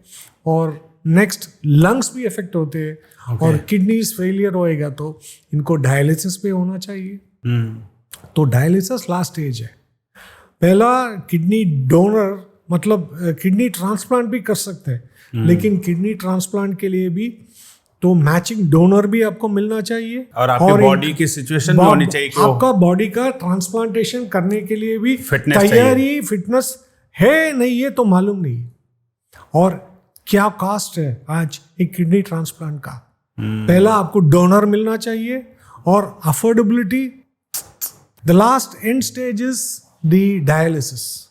और नेक्स्ट लंग्स भी इफेक्ट होते हैं। और किडनीज फेलियर होएगा तो इनको डायलिसिस पे होना चाहिए। तो डायलिसिस लास्ट स्टेज है। पहला किडनी डोनर मतलब किडनी ट्रांसप्लांट भी कर सकते हैं, लेकिन किडनी ट्रांसप्लांट के लिए भी तो मैचिंग डोनर भी आपको मिलना चाहिए और आपकी बॉडी की सिचुएशन भी होनी चाहिए कि आपका बॉडी का ट्रांसप्लांटेशन करने के लिए भी फिटनेस तैयारी फिटनेस है नहीं है तो मालूम नहीं। और क्या कॉस्ट है आज एक किडनी ट्रांसप्लांट का। पहला आपको डोनर मिलना चाहिए और affordability. The last and stage is the dialysis.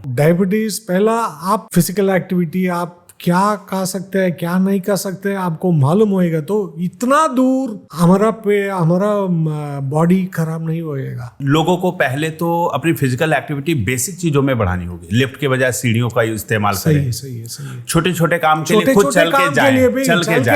Diabetes पहला आप फिजिकल एक्टिविटी आप क्या खा सकते हैं क्या नहीं खा सकते आपको मालूम होएगा तो इतना दूर हमारा बॉडी खराब नहीं होएगा। लोगों को पहले तो अपनी फिजिकल एक्टिविटी बेसिक चीजों में बढ़ानी होगी। लिफ्ट के बजाय सीढ़ियों का इस्तेमाल करें। सही है। छोटे छोटे काम के लिए खुद चल के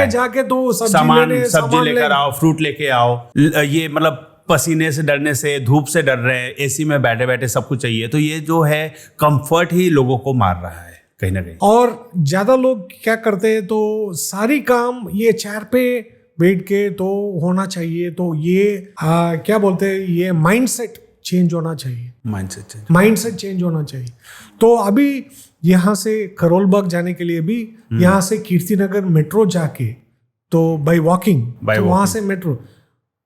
जाके तो सब्जी लेकर आओ, फ्रूट लेके आओ। ये मतलब पसीने से डरने से, धूप से डर रहे हैं, एसी में बैठे बैठे सब कुछ चाहिए, तो ये जो है कंफर्ट ही लोगों को मार रहा है कहीं ना कहीं। और ज्यादा लोग क्या करते हैं तो सारी काम ये चेयर पे बैठ के तो होना चाहिए। तो ये क्या बोलते हैं, ये माइंडसेट चेंज होना चाहिए। माइंडसेट चेंज होना चाहिए। तो अभी यहाँ से करोलबाग जाने के लिए भी यहाँ से कीर्तिनगर मेट्रो जाके तो बाय वॉकिंग वहां से मेट्रो।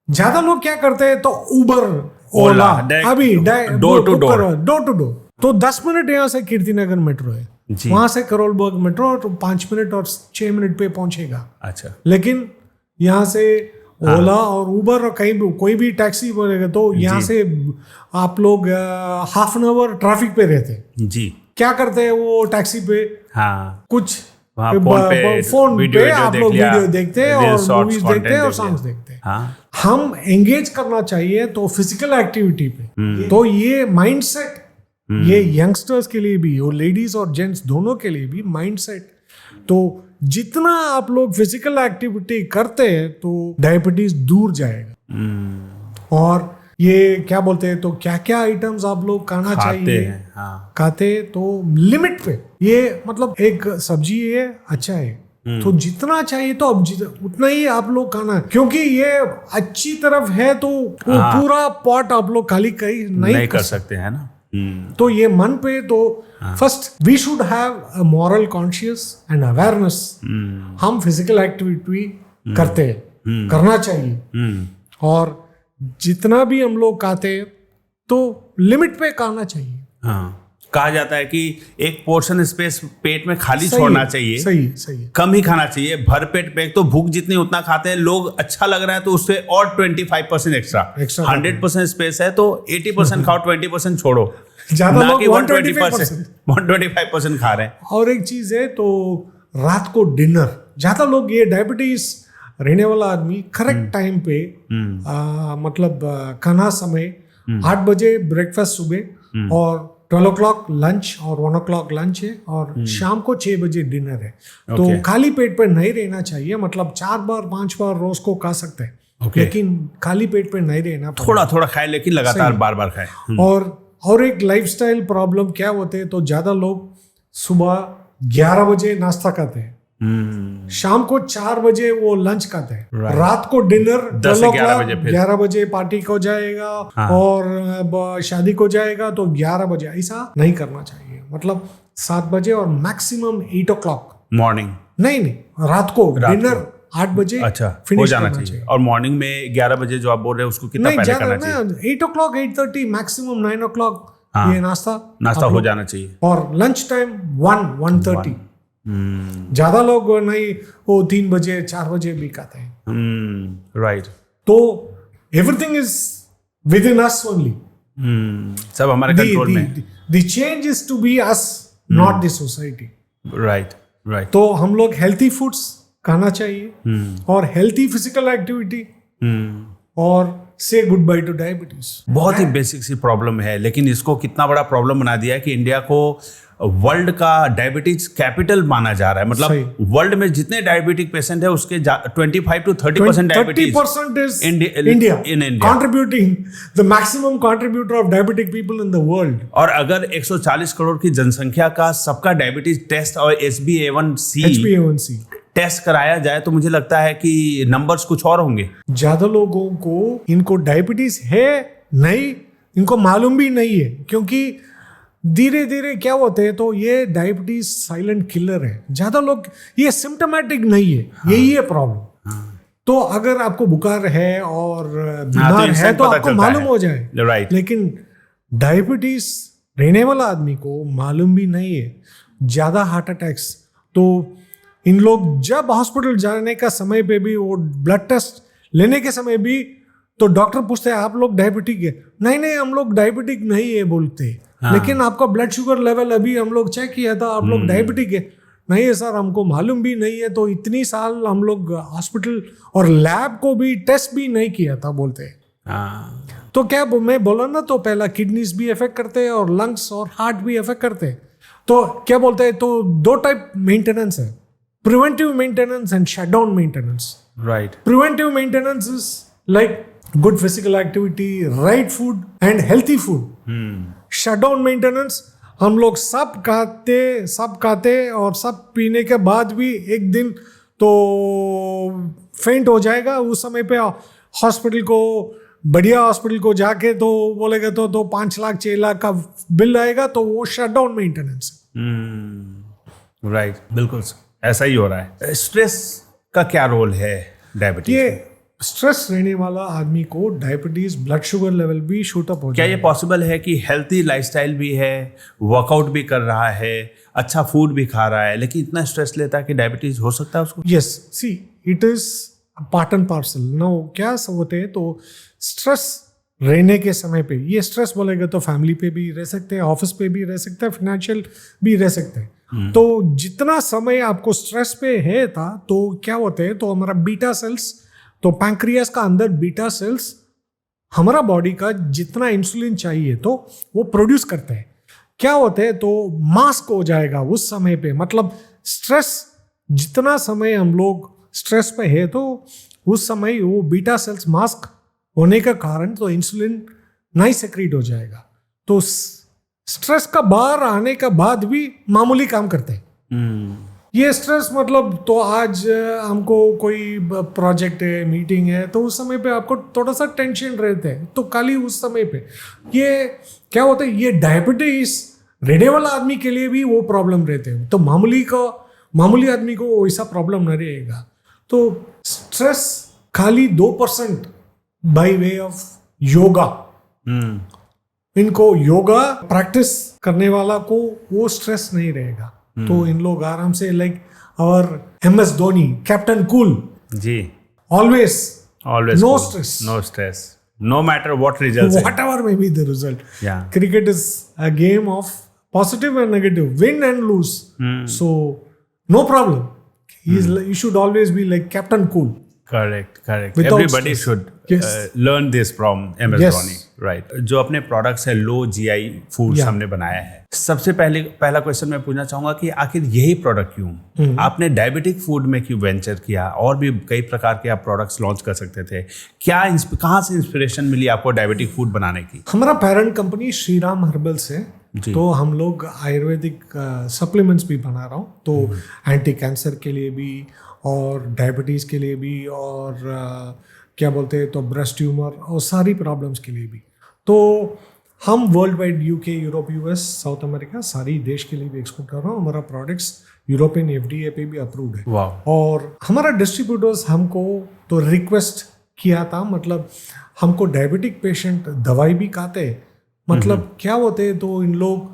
ज्यादा लोग क्या करते हैं तो उबर ओला अभी डोर टू डोर तो 10 मिनट यहाँ से कीर्तिनगर मेट्रो है, वहां से करोलबाग मेट्रो तो 5 मिनट और 6 मिनट पे पहुंचेगा। अच्छा, लेकिन यहाँ से ओला और उबर और कहीं भी कोई भी टैक्सी बोलेगा तो यहाँ से आप लोग हाफ एन आवर ट्रैफिक पे रहते जी। क्या करते हैं वो टैक्सी पे कुछ फोन पे आप लोग वीडियो देखते हैं और मूवीज देखते हैं और सॉन्ग्स देखते हैं। हम एंगेज करना चाहिए तो फिजिकल एक्टिविटी पे। तो ये माइंडसेट ये यंगस्टर्स के लिए भी और लेडीज और जेंट्स दोनों के लिए भी माइंडसेट। तो जितना आप लोग फिजिकल एक्टिविटी करते हैं तो डायबिटीज दूर जाएगा। और ये क्या बोलते हैं तो क्या क्या आइटम्स आप लोग खाना चाहिए खाते तो लिमिट पे। ये मतलब एक सब्जी है अच्छा है तो जितना चाहिए तो अब उतना ही आप लोग खाना, क्योंकि ये अच्छी तरफ है तो पूरा पॉट आप लोग खाली नहीं कर सकते हैं ना। तो ये मन पे तो first we should have a moral conscious and awareness. हम फिजिकल एक्टिविटी करते हैं करना चाहिए और जितना भी हम लोग खाते तो लिमिट पे खाना चाहिए। कहा जाता है कि एक पोर्शन स्पेस पेट में खाली छोड़ना चाहिए। सही कम ही खाना चाहिए। भर पेट पे तो भूख जितनी उतना खाते हैं लोग, अच्छा लग रहा है तो उससे और 25% एक्स्ट्रा 100% स्पेस है तो 80% खाओ 20% छोड़ो। ज्यादा लोग 125% खा रहे हैं। और एक चीज है तो रात को डिनर, ज्यादा लोग ये डायबिटीज रहने वाला आदमी करेक्ट टाइम पे मतलब खाना समय 8 बजे ब्रेकफास्ट सुबह और 12 o'clock लंच और 1 o'clock लंच है और शाम को 6 बजे डिनर है। तो खाली पेट पर नहीं रहना चाहिए, मतलब 4 बार 5 बार रोज को खा सकते हैं, लेकिन खाली पेट पे नहीं रहना, थोड़ा थोड़ा खाए लेकिन लगातार बार बार खाए। और एक लाइफस्टाइल प्रॉब्लम क्या होते हैं, तो ज्यादा लोग सुबह 11 बजे नाश्ता करते हैं, शाम को 4 बजे वो लंच खाते हैं, रात को डिनर 11 बजे पार्टी को जाएगा और शादी को जाएगा तो 11 बजे। ऐसा नहीं करना चाहिए, मतलब 7 बजे और मैक्सिमम 8 o'clock मॉर्निंग नहीं रात को डिनर 8 बजे हो जाना चाहिए। और मॉर्निंग में 11 बजे जो आप बोल रहे हैं उसको कितना पहले करना चाहिए? 8 o'clock 8:30 मैक्सिमम 9 o'clock ये नाश्ता हो जाना चाहिए। और लंच टाइम 1:30। ज्यादा लोग नहीं, वो 3 बजे 4 बजे भी खाते हैं। राइट। तो everything is within us only, सब हमारे कंट्रोल में। The change is to be us, not the society. Right. तो हम लोग हेल्थी फूड्स खाना चाहिए और हेल्थी फिजिकल एक्टिविटी और से गुड बाय टू डायबिटीज। बहुत ही बेसिक सी प्रॉब्लम है, लेकिन इसको कितना बड़ा प्रॉब्लम बना दिया है कि इंडिया को वर्ल्ड का डायबिटीज कैपिटल माना जा रहा है। मतलब वर्ल्ड में जितने डायबिटिक पेशेंट है उसके 25 to 30% diabetes 30% is India contributing the maximum contributor of diabetic people in the world। और अगर 140 करोड़ की जनसंख्या का सबका डायबिटीज टेस्ट और HbA1c टेस्ट कराया जाए तो मुझे लगता है कि नंबर्स कुछ और होंगे। ज्यादा लोगों को इनको डायबिटीज है नहीं, इनको मालूम भी नहीं है, क्योंकि धीरे धीरे क्या होते हैं, तो ये डायबिटीज साइलेंट किलर है। ज्यादा लोग ये सिम्टोमेटिक नहीं है, यही है प्रॉब्लम। तो अगर आपको बुखार है और बीमार है तो आपको मालूम हो जाए, लेकिन डायबिटीज रहने वाला आदमी को मालूम भी नहीं है। ज्यादा हार्ट अटैक्स, तो इन लोग जब हॉस्पिटल जाने का समय पे भी, वो ब्लड टेस्ट लेने के समय भी, तो डॉक्टर पूछते हैं आप लोग डायबिटिक है? नहीं हम लोग डायबिटिक नहीं है बोलते, लेकिन आपका ब्लड शुगर लेवल अभी हम लोग चेक किया था, आप लोग डायबिटिक है। नहीं है सर, हमको मालूम भी नहीं है। तो इतनी साल हम लोग हॉस्पिटल और लैब को भी टेस्ट भी नहीं किया था बोलते हैं। तो क्या मैं बोला ना, तो पहला किडनीज भी इफेक्ट करते हैं और लंग्स और हार्ट भी इफेक्ट करते हैं। तो क्या बोलते हैं, तो 2 टाइप मेंटेनेंस है, preventive maintenance and shutdown maintenance. Right. Preventive maintenance is like good physical activity, right food and healthy food. Shutdown maintenance, हम लोग सब खाते और सब पीने के बाद भी एक दिन तो फेंट हो जाएगा, उस समय पे हॉस्पिटल को, बढ़िया हॉस्पिटल को जाके तो बोलेगा तो 5 लाख 6 लाख का बिल आएगा, तो वो शटडाउन मेंटेनेंस। राइट, बिल्कुल ऐसा ही हो रहा है। स्ट्रेस का क्या रोल है डायबिटीज? ये स्ट्रेस रहने वाला आदमी को डायबिटीज, ब्लड शुगर लेवल भी शूट अप हो क्या ये पॉसिबल है कि हेल्थी लाइफस्टाइल भी है, वर्कआउट भी कर रहा है, अच्छा फूड भी खा रहा है, लेकिन इतना स्ट्रेस लेता है कि डायबिटीज हो सकता है उसको? Yes, see it is part and parcel. No, क्या होते हैं, तो स्ट्रेस रहने के समय पे, ये स्ट्रेस बोलेगा तो फैमिली पे भी रह सकते हैं, ऑफिस पे भी रह सकते हैं, फाइनेंशियल भी रह सकते हैं। तो जितना समय आपको स्ट्रेस पे है था, तो क्या होते हैं, तो हमारा बीटा सेल्स, तो पैंक्रियास का अंदर बीटा सेल्स हमारा बॉडी का जितना इंसुलिन चाहिए तो वो प्रोड्यूस करते हैं। क्या होते हैं, तो मास्क हो जाएगा उस समय पे, मतलब स्ट्रेस, जितना समय हम लोग स्ट्रेस पे है तो उस समय वो बीटा सेल्स मास्क होने का कारण तो इंसुलिन नहीं सेक्रेट हो जाएगा। तो स्ट्रेस का बाहर आने का बाद भी मामूली काम करते हैं। ये स्ट्रेस मतलब, तो आज हमको कोई प्रोजेक्ट है, मीटिंग है, तो उस समय पे आपको थोड़ा सा टेंशन रहता है, तो खाली उस समय पे ये क्या होता है, ये डायबिटीज रहने वाला आदमी के लिए भी वो प्रॉब्लम रहते हैं। तो मामूली आदमी को वैसा प्रॉब्लम नहीं रहेगा। तो स्ट्रेस खाली 2% बाय वे ऑफ योगा। इनको योगा प्रैक्टिस करने वाला को वो स्ट्रेस नहीं रहेगा। तो इन लोग आराम से, like our MS Dhoni, captain cool ji, always no stress, no matter what results, whatever may be the result. Cricket is a game of positive and negative, win and lose, so no problem. You should always be like Captain Cool. Correct Without everybody stress. Should Yes. Learn this from एमेजॉनी, right? जो अपने products है low GI foods Yeah. हमने बनाया है। सबसे पहला question मैं पूछना चाहूंगा कि आखिर यही प्रोडक्ट क्यों आपने डायबिटिक फूड में क्यों वेंचर किया? और भी कई प्रकार के आप प्रोडक्ट्स लॉन्च कर सकते थे। कहाँ से इंस्पिरेशन मिली आपको डायबिटिक फूड बनाने की? हमारा पेरेंट कंपनी श्रीराम हर्बल्स है, जी। तो हम लोग आयुर्वेदिक सप्लीमेंट्स भी बना रहा हूँ, तो एंटी कैंसर के लिए भी और डायबिटीज़ के लिए भी और क्या बोलते हैं तो ब्रेस्ट ट्यूमर और सारी प्रॉब्लम्स के लिए भी। तो हम world wide UK, Europe, US, south America सारी देश के लिए भी एक्सपोर्ट कर रहा हूँ। हमारा प्रोडक्ट्स यूरोपियन एफडीए पे भी अप्रूव्ड है। वाह। और हमारा डिस्ट्रीब्यूटर्स हमको तो रिक्वेस्ट किया था, मतलब हमको डायबिटिक पेशेंट दवाई भी खाते हैं, मतलब क्या होते तो इन लोग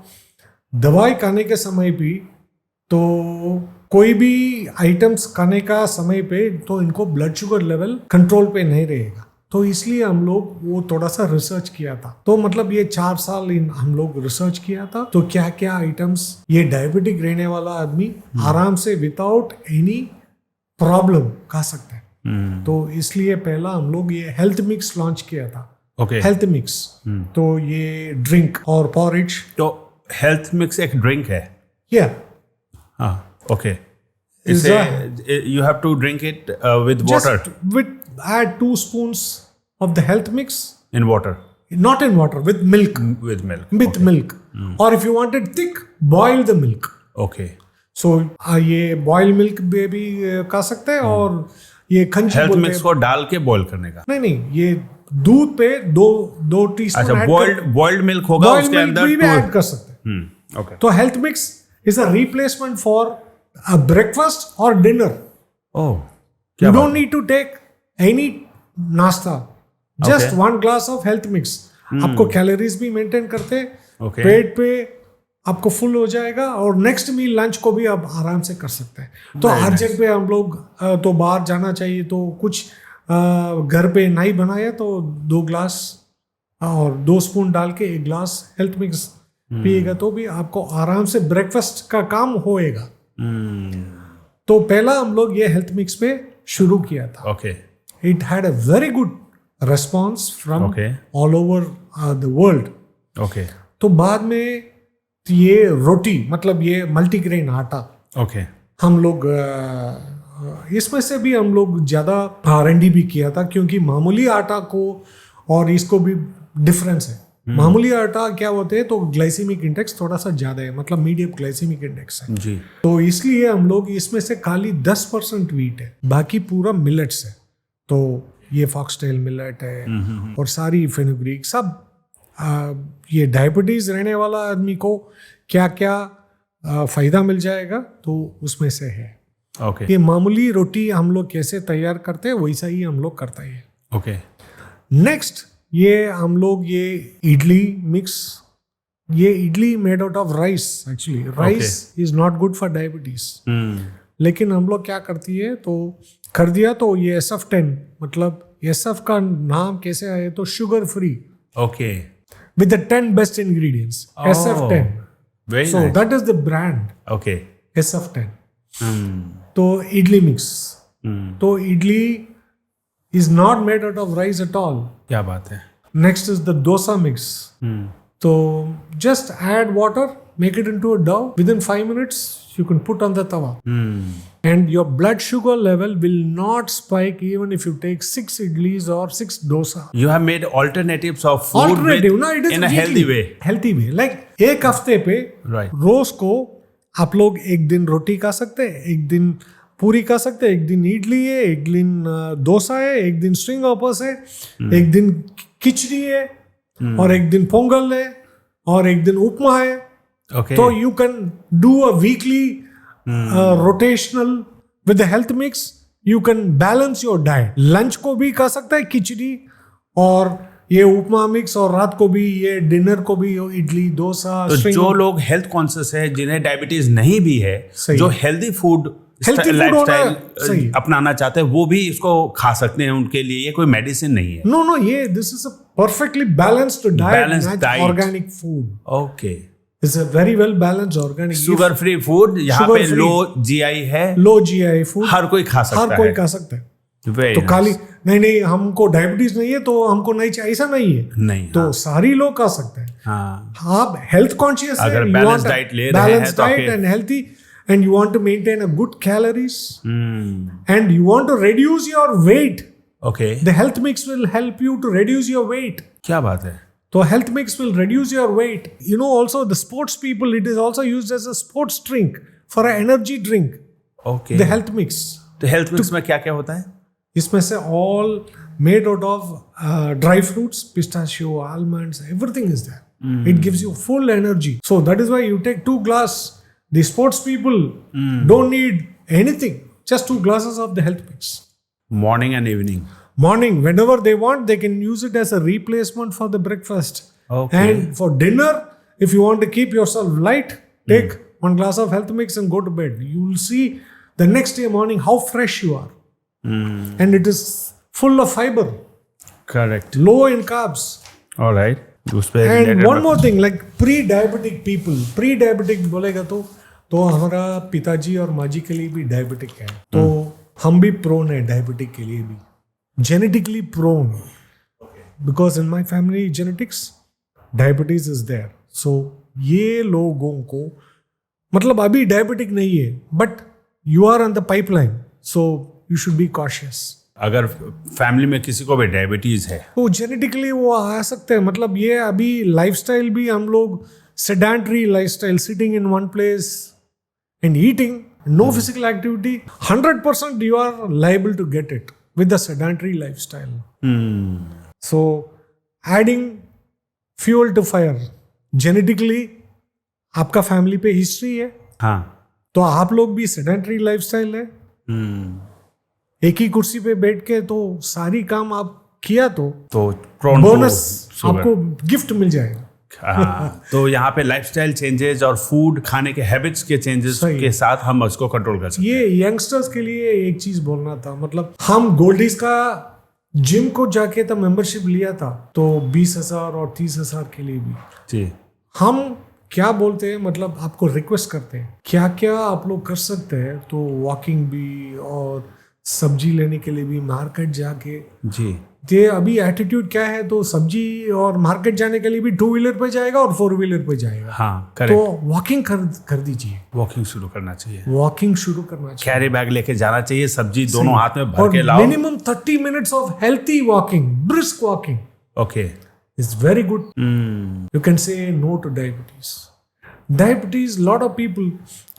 दवाई खाने के समय भी तो कोई भी आइटम्स खाने का समय पे तो इनको ब्लड शुगर लेवल कंट्रोल पे नहीं रहेगा, तो इसलिए हम लोग वो थोड़ा सा रिसर्च किया था। तो मतलब ये 4 साल हम लोग रिसर्च किया था, तो क्या क्या आइटम्स ये डायबिटिक रहने वाला आदमी आराम से विदाउट एनी प्रॉब्लम खा सकता है। तो इसलिए पहला हम लोग ये हेल्थ मिक्स लॉन्च किया था। ओके। हेल्थ मिक्स, तो ये ड्रिंक और पॉरिज। तो हेल्थ मिक्स एक ड्रिंक है? या हाँ, okay. Is You have to drink it with water. Just add 2 spoons of the health mix. In water. Not in water, with milk. With milk. With milk. Or if you want it thick, boil the milk. Okay. So ये boil milk में भी खा सकते हैं और ये खंची health बोलते mix हैं। को डाल के बॉईल करने का? नहीं, ये दूध पे दो टीस्पून अच्छा, बॉइल्ड मिल्क होगा उसके अंदर भी ऐड कर सकते हैं। ओके। तो health mix is a replacement for a breakfast or dinner. Oh, You don't need to take any नाश्ता, just Okay. 1 glass of health mix. आपको कैलोरीज भी मेंटेन करते, Okay. पेट पे आपको फुल हो जाएगा और नेक्स्ट मील लंच को भी आप आराम से कर सकते हैं। तो हर जगह पे हम लोग तो बाहर जाना चाहिए तो कुछ घर पे नहीं बनाया तो 2 ग्लास और 2 स्पून डाल के 1 ग्लास हेल्थ मिक्स पिएगा तो भी आपको आराम से ब्रेकफास्ट का काम होएगा। तो पहला हम लोग ये हेल्थ मिक्स पे शुरू किया था। Okay. It had a very good response from Okay. All over the world. Okay. तो बाद में ये रोटी, मतलब ये मल्टीग्रेन आटा, ओके। हम लोग इसमें से भी हम लोग ज़्यादा R&D भी किया था, क्योंकि मामूली आटा को और इसको भी डिफरेंस है। मामूली आटा क्या होते हैं तो ग्लाइसेमिक इंडेक्स थोड़ा सा ज़्यादा है, मतलब मीडियम ग्लाइसेमिक इंडेक्स है। जी। तो इसलिए हम लोग इसमें से खाली 10% व्हीट है, बाकी पूरा मिलेट्स है। तो ये फॉक्सटेल मिलेट है और सारी फेनुग्रीक सब ये डायबिटीज रहने वाला आदमी को क्या क्या फायदा मिल जाएगा तो उसमें से है। ओके। ये मामूली रोटी हम लोग कैसे तैयार करते हैं वैसा ही हम लोग करते हैं। ओके। नेक्स्ट ये हम लोग ये इडली मिक्स, ये idli made out of rice. Actually rice is not good for diabetes, लेकिन हम लोग क्या करती है तो कर दिया तो ये SF10, मतलब SF का नाम कैसे आया तो sugar free okay. with the 10 best ingredients. SF10. Very So that is the brand okay. SF10. तो इडली मिक्स, तो idli is not made out of rice at all. क्या बात है। Next is the dosa mix. So just add water, make it into a dough. Within 5 minutes, you can put on the tawa. And your blood sugar level will not spike even if you take 6 idlis or 6 dosa. You have made alternatives of food Alternative, no, it is in a healthy way. Healthy way. Like एक हफ्ते पे Right. रोज को आप लोग एक दिन रोटी खा सकते हैं, एक दिन पूरी खा सकते हैं, एक दिन इडली है, एक दिन डोसा है, एक दिन स्ट्रिंग ऑपर्स है, एक दिन खिचड़ी है और एक दिन पोंगल है और एक दिन उपमा है। Okay. तो you can do a weekly rotational with the health mix, you can balance your diet. Lunch को भी खा सकता है खिचड़ी और ये उपमा मिक्स, और रात को भी ये डिनर को भी इडली डोसा। तो जो लोग हेल्थ कॉन्शियस है, जिन्हें डायबिटीज नहीं भी है, सही जो है। हेल्दी फूड Healthy food होना सही। लाइफस्टाइल अपनाना चाहते हैं, वो भी इसको खा सकते हैं। उनके लिए ये कोई मेडिसिन नहीं है। नो ये this is a perfectly balanced diet, Balanced diet. Organic food. Okay. It's a very well balanced organic, sugar free food, यहाँ Sugar पे free. लो जीआई है, लो जीआई फूड, हर कोई खा सकता हर कोई है। खा सकता है। Very तो nice. खाली नहीं हमको डायबिटीज नहीं है तो हमको नहीं चाहिए, ऐसा नहीं है। नहीं, तो हाँ, सारी लोग खा सकते हैं। हाँ, आप हेल्थ कॉन्शियस है, अगर balanced diet ले रहे हैं बैलेंस तो डाइट आपके- and healthy and you want to maintain a good calories hmm, and you want to reduce your weight, okay, the health mix will help you to reduce your weight. क्या बात है। तो health mix will reduce your weight. You know, also the sports people, it is also used as a sports drink, for an energy drink. Okay, The health mix. तो health mix में क्या क्या होता है? इसमें से all made out of dry fruits, pistachio, almonds, everything is there. It gives you full energy. So that is why you take 2 glass. The sports people don't need anything, just 2 glasses of the health mix. Morning and evening. Morning, whenever they want, they can use it as a replacement for the breakfast. Okay. And for dinner, if you want to keep yourself light, take 1 glass of health mix and go to bed. You will see the next day morning how fresh you are. And it is full of fiber, correct, low in carbs. Alright. उस पे And related one more thing, like pre-diabetic people, pre-diabetic बोलेगा तो हमारा पिताजी और माँ जी के लिए भी डायबिटिक है, तो हम भी प्रोन है डायबिटिक के लिए भी, genetically prone, because in my family genetics diabetes is there. So ये लोगों को मतलब अभी डायबिटिक नहीं है, but you are on the pipeline, so you should be cautious. अगर फैमिली में किसी को भी डायबिटीज है, वो जेनेटिकली वो आ सकते हैं, मतलब ये अभी लाइफस्टाइल भी हम लोग sedentary lifestyle, sitting in one place and eating, no physical activity, 100% you are liable to get it with the sedentary lifestyle. So adding fuel to fire, genetically आपका फैमिली पे हिस्ट्री है, हाँ, तो आप लोग भी सेडेंटरी लाइफस्टाइल है, एक ही कुर्सी पे बैठ के तो सारी काम आप किया तो prone to बोनस sugar. आपको गिफ्ट मिल जाएगा। हाँ, तो यहाँ पे लाइफस्टाइल चेंजेस और फूड खाने के हैबिट्स के चेंजेस सही। के साथ हम उसको कंट्रोल कर सकते हैं। ये यंगस्टर्स के लिए एक चीज बोलना था, मतलब हम गोल्डीज का जिम को जाके तो मेंबरशिप लिया था, तो 20,000 और 30,000 के लिए भी जी, हम क्या बोलते हैं, मतलब आपको रिक्वेस्ट करते हैं क्या क्या आप लोग कर सकते हैं, तो वॉकिंग भी और सब्जी लेने के लिए भी मार्केट जाके, जी, ये अभी एटीट्यूड क्या है, तो सब्जी और मार्केट जाने के लिए भी 2 व्हीलर पे जाएगा और 4 व्हीलर पे जाएगा, हाँ, तो करेक्ट, वॉकिंग कर दीजिए, वॉकिंग शुरू करना चाहिए, वॉकिंग शुरू करना चाहिए, कैरी बैग लेके जाना चाहिए, सब्जी दोनों हाथ में भर के लाओ। Minimum 30 minutes of healthy walking, brisk walking okay, is very good. You can say no to diabetes. Diabetes, lot of people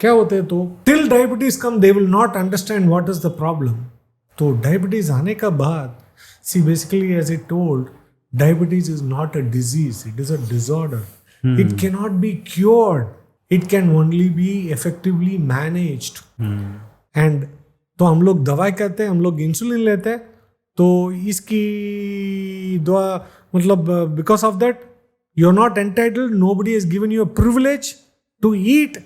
क्या होते हैं, तो till diabetes come they will not understand what is the problem. तो diabetes आने का बाद, see basically as I told, diabetes is not a disease, it is a disorder. It cannot be cured. It can only be effectively managed. And तो हम लोग दवाई करते हैं, हम लोग इंसुलिन लेते हैं, तो इसकी दवा मतलब because of that you are not entitled, nobody has given you a privilege to eat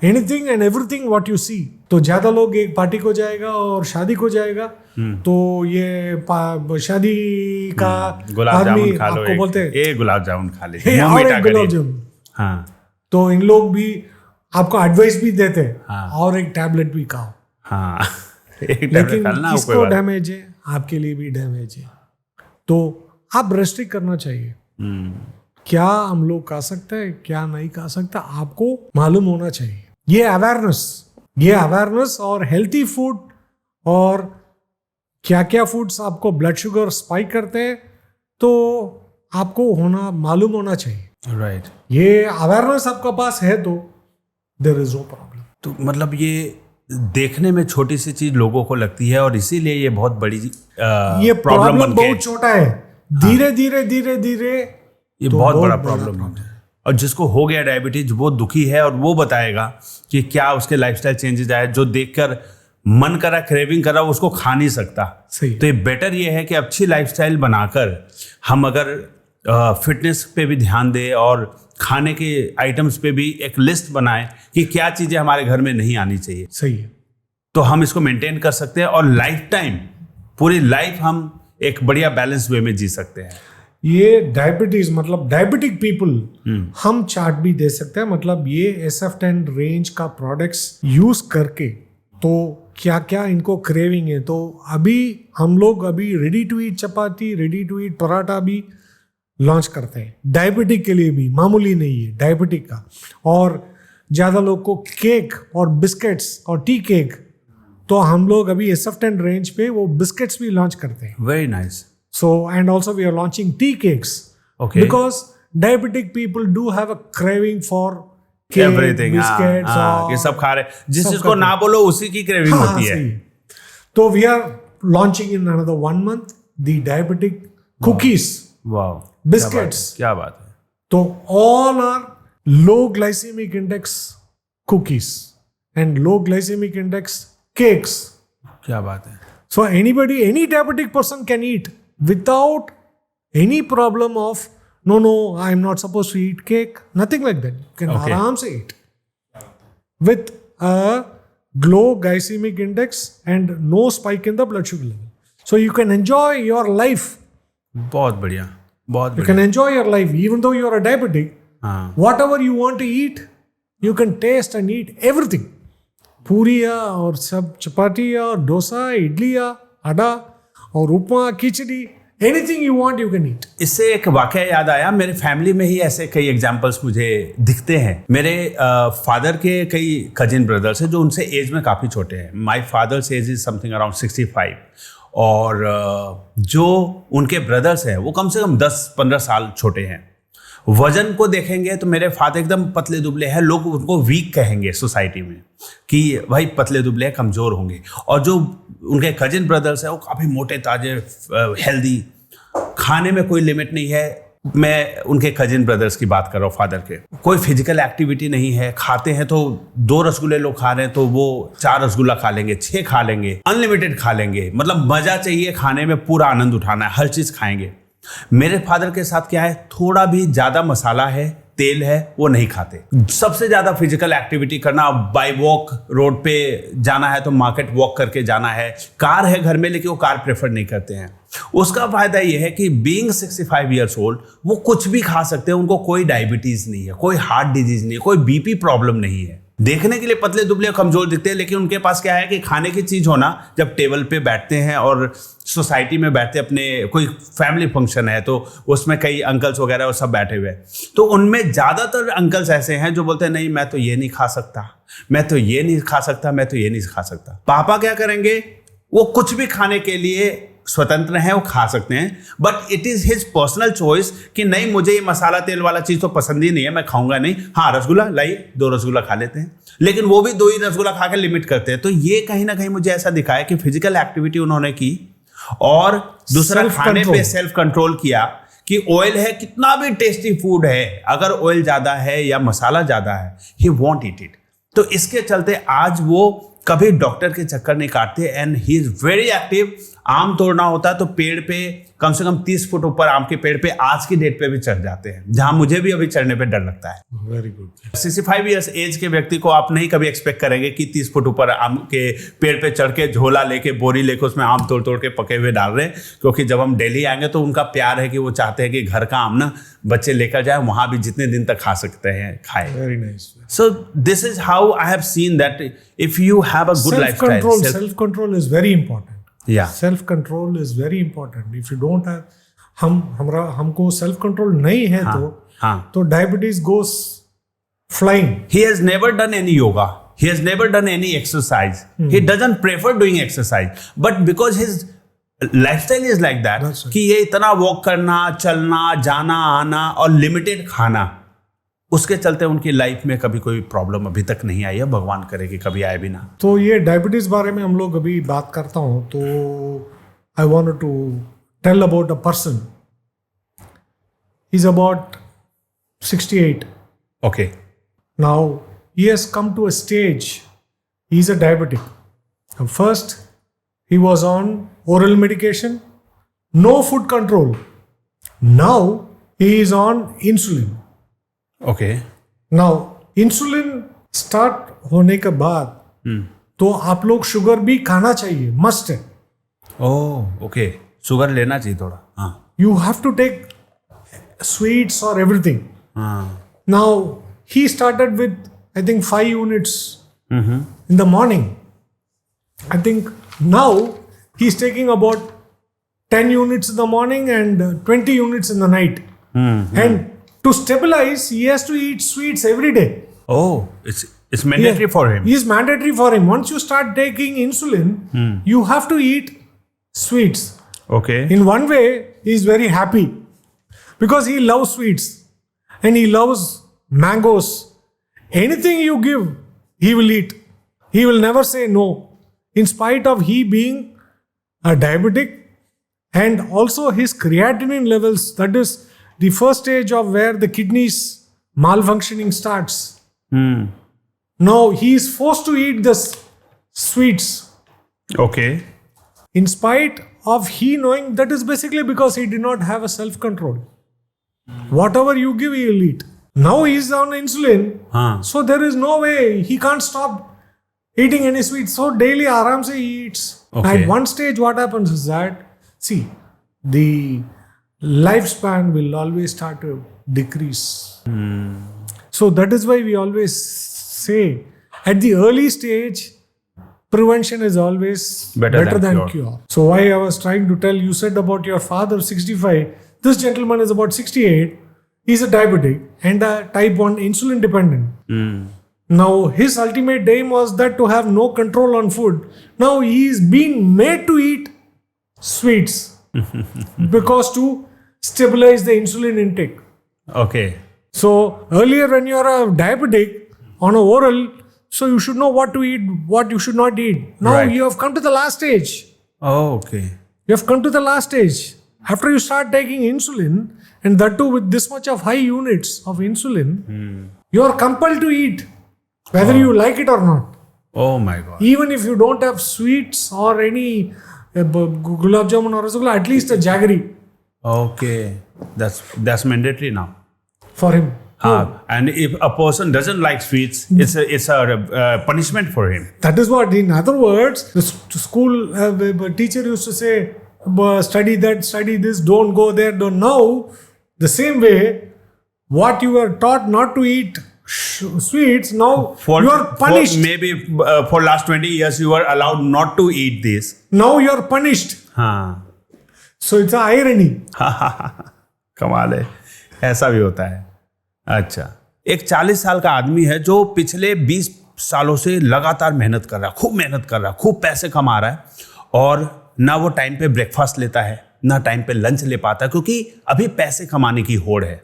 anything and everything what you see. तो ज्यादा लोग एक पार्टी को जाएगा और शादी को जाएगा, तो ये शादी का गुलाब आदमी जामुन खा लो, आपको बोलते हैं एक गुलाब जामुन खा लीजिए, "हे, मुंह और मीठा एक गुलाब करिए। जामुन। हाँ, तो इन लोग भी आपको एडवाइस भी देते हैं, हाँ। और एक टैबलेट भी खाओ, हाँ, एक टैबलेट लेकिन खा लेना, किसको कोई बात डैमेज है, आपके लिए भी डैमेज है, तो आप रेस्ट्रिक्ट करना चाहिए। क्या हम लोग खा सकते हैं, क्या नहीं खा सकता, आपको मालूम होना चाहिए। ये अवेयरनेस और हेल्थी फूड और क्या क्या फूड्स आपको ब्लड शुगर स्पाइक करते हैं, तो आपको मालूम होना चाहिए। राइट। ये अवेयरनेस आपके पास है तो देयर इज नो प्रॉब्लम। तो मतलब ये देखने में छोटी सी चीज लोगों को लगती है और इसीलिए ये बहुत बड़ी ये प्रॉब्लम प्रॉब्लम बहुत छोटा है, धीरे धीरे ये तो बहुत बड़ा बड़ा प्रॉब्लम है। और जिसको हो गया डायबिटीज वो दुखी है और वो बताएगा कि क्या उसके लाइफस्टाइल चेंजेस आए, जो देखकर मन करा, क्रेविंग करा, उसको खा नहीं सकता। सही। तो ये बेटर ये है कि अच्छी लाइफस्टाइल बनाकर हम अगर फिटनेस पे भी ध्यान दें और खाने के आइटम्स पे भी एक लिस्ट बनाएं कि क्या चीज़ें हमारे घर में नहीं आनी चाहिए, सही है। तो हम इसको मेंटेन कर सकते हैं और लाइफ टाइम, पूरी लाइफ हम एक बढ़िया बैलेंस वे में जी सकते हैं। ये डायबिटीज मतलब डायबिटिक पीपल हम चार्ट भी दे सकते हैं, मतलब ये SF10 रेंज का प्रोडक्ट्स यूज करके तो क्या क्या इनको क्रेविंग है। तो अभी हम लोग अभी ready to eat chapati, ready to eat paratha भी लॉन्च करते हैं डायबिटिक के लिए भी, मामूली नहीं है डायबिटिक का। और ज़्यादा लोग को केक और बिस्किट्स और टी केक, तो हम लोग अभी SF10 रेंज पे वो बिस्किट्स भी लॉन्च करते हैं। Very nice. So and also we are launching tea cakes Okay. Because diabetic people do have a craving for everything, biscuits ये सब खा रहे, जिस सब जिसको खाते ना बोलो उसी की क्रेविंग होती है। तो we are launching in another 1 month the diabetic cookies, wow, biscuits. क्या बात है। तो all are low glycemic index cookies and low glycemic index cakes. क्या बात है। So anybody, any diabetic person can eat without any problem of no, I'm not supposed to eat cake. Nothing like that. You can Okay. आराम से eat with a low glycemic index and no spike in the blood sugar level. So you can enjoy your life. बहुत बढ़िया, बहुत You बढ़िया। can enjoy your life even though you are a diabetic. हाँ, Whatever you want to eat, you can taste and eat everything. पूरिया और सब चपातिया और डोसा, इडलिया, अडा और upma, khichdi, anything you want you can eat. इससे एक वाकया याद आया। मेरे फैमिली में ही ऐसे कई एग्जांपल्स मुझे दिखते हैं। मेरे फादर के कई कजिन ब्रदर्स हैं जो उनसे एज में काफ़ी छोटे हैं। My father's age is something around 65 और जो उनके ब्रदर्स हैं वो कम से कम 10-15 साल छोटे हैं। वजन को देखेंगे तो मेरे फादर एकदम पतले दुबले हैं, लोग उनको वीक कहेंगे सोसाइटी में कि भाई पतले दुबले हैं, कमज़ोर होंगे। और जो उनके कजिन ब्रदर्स हैं वो काफ़ी मोटे ताजे, हेल्दी, खाने में कोई लिमिट नहीं है। मैं उनके कजिन ब्रदर्स की बात कर रहा हूँ, फादर के। कोई फिजिकल एक्टिविटी नहीं है, खाते हैं तो 2 रसगुल्ले लोग खा रहे हैं तो वो 4 रसगुल्ला खा लेंगे, 6 खा लेंगे, अनलिमिटेड खा लेंगे। मतलब मज़ा चाहिए खाने में, पूरा आनंद उठाना है, हर चीज़ खाएंगे। मेरे फादर के साथ क्या है, थोड़ा भी ज़्यादा मसाला है, तेल है, वो नहीं खाते। सबसे ज़्यादा फिजिकल एक्टिविटी करना, बाय वॉक रोड पे जाना है तो मार्केट वॉक करके जाना है। कार है घर में लेकिन वो कार प्रेफर नहीं करते हैं। उसका फायदा ये है कि बीइंग 65 ईयर्स ओल्ड वो कुछ भी खा सकते हैं, उनको कोई डायबिटीज़ नहीं है, कोई हार्ट डिजीज नहीं है, कोई बीपी प्रॉब्लम नहीं है। देखने के लिए पतले दुबले कमजोर दिखते हैं लेकिन उनके पास क्या है कि खाने की चीज़ होना, जब टेबल पे बैठते हैं और सोसाइटी में बैठते हैं, अपने कोई फैमिली फंक्शन है तो उसमें कई अंकल्स वगैरह वो सब बैठे हुए हैं, तो उनमें ज़्यादातर अंकल्स ऐसे हैं जो बोलते हैं नहीं मैं तो ये नहीं खा सकता, मैं तो ये नहीं खा सकता, मैं तो ये नहीं खा सकता। पापा क्या करेंगे, वो कुछ भी खाने के लिए स्वतंत्र हैं, वो खा सकते हैं, but it is his personal choice कि नहीं मुझे ये मसाला तेल वाला चीज़ तो पसंद ही नहीं है, मैं खाऊंगा नहीं। हाँ रसगुल्ला लाइए, 2 रसगुल्ला खा लेते हैं, लेकिन वो भी 2 ही रसगुल्ला खा के लिमिट करते हैं। तो ये कहीं ना कहीं मुझे ऐसा दिखा है कि फिजिकल एक्टिविटी उन्होंने की और दूसरा खाने पे सेल्फ कंट्रोल किया कि ऑयल है, कितना भी टेस्टी फूड है, अगर ऑयल ज़्यादा है या मसाला ज़्यादा है, ही वॉन्ट ईट इट। तो इसके चलते आज वो कभी डॉक्टर के चक्कर नहीं काटते and he is very active. आम तोड़ना होता है तो पेड़ पे कम से कम 30 फुट ऊपर आम के पेड़ पे आज की डेट पे भी चढ़ जाते हैं, जहां मुझे भी अभी चढ़ने पे डर लगता है। Very good. 65 ईयर्स एज के व्यक्ति को आप नहीं कभी एक्सपेक्ट करेंगे कि 30 फुट ऊपर आम के पेड़ पे चढ़ के झोला लेके, बोरी लेके उसमें आम तोड़ तोड़ के पके हुए डाल रहे हैं, क्योंकि जब हम दिल्ली आएंगे तो उनका प्यार है कि वो चाहते हैं कि घर का आम ना बच्चे लेकर जाए, वहां भी जितने दिन तक खा सकते हैं खाए। Very nice. So this is how I have seen that if you have a good lifestyle, self control is very important. yeah, Self control is very important. If you don't have, हमको self control नहीं है तो diabetes goes flying. He has never done any yoga. He has never done any exercise. He doesn't prefer doing exercise. But because his lifestyle is like that, That's right. कि ये इतना walk करना, चलना, जाना आना और लिमिटेड खाना, उसके चलते उनकी लाइफ में कभी कोई प्रॉब्लम अभी तक नहीं आई है, भगवान करे कि कभी आए भी ना। तो ये डायबिटीज बारे में हम लोग अभी बात करता हूँ, तो I want to tell about a person. He's about 68. Okay. Now he has come to a stage. He's a diabetic. First, he was on oral medication, no food control. Now he is on insulin. Okay. Now insulin start होने के बाद तो आप लोग sugar भी खाना चाहिए, must है। ओह ओके, शुगर लेना चाहिए थोड़ा। हाँ You have to take sweets or everything. हाँ। Now he started with I think 5 units in the morning. I think now he's taking about 10 units in the morning and 20 units in the night. And to stabilize, he has to eat sweets every day. Oh, it's mandatory for him. It's mandatory for him. Once you start taking insulin, you have to eat sweets. Okay. In one way, he's very happy because he loves sweets and he loves mangoes. Anything you give, he will eat. He will never say no. In spite of he being a diabetic and also his creatinine levels, that is the first stage of where the kidneys malfunctioning starts. Now he is forced to eat the sweets. Okay. In spite of he knowing that is basically because he did not have a self-control. Whatever you give, he will eat. Now he is on insulin. So there is no way he can't stop eating any sweets. So daily aram se he eats. Okay. At one stage what happens is that, see, the lifespan will always start to decrease. So that is why we always say at the early stage, prevention is always better than cure. So why I was trying to tell, you said about your father 65, this gentleman is about 68, he's a diabetic and a type 1 insulin dependent. Now his ultimate aim was that to have no control on food. Now he is being made to eat sweets because to stabilize the insulin intake. Okay. So earlier when you are a diabetic on a oral, so you should know what to eat, what you should not eat. Now Right. you have come to the last stage. Oh, okay. You have come to the last stage. After you start taking insulin, and that too with this much of high units of insulin, you are compelled to eat, whether you like it or not. Oh my God. Even if you don't have sweets or any gulab jamun or rasgulla, at least a jaggery Okay. That's mandatory now. for him. And if a person doesn't like sweets, it's a punishment for him. That is what, in other words, the school teacher used to say, study that, study this, don't go there, don't. Now, the same way, what you were taught not to eat sweets, now you are punished. Maybe for last 20 years, you were allowed not to eat this. Now you are punished. So it's an irony. कमाल है, ऐसा भी होता है. अच्छा, एक 40 साल का आदमी है जो पिछले 20 सालों से लगातार मेहनत कर रहा है, खूब मेहनत कर रहा है, खूब पैसे कमा रहा है, और ना वो टाइम पे ब्रेकफास्ट लेता है, ना टाइम पे लंच ले पाता है, क्योंकि अभी पैसे कमाने की होड़ है.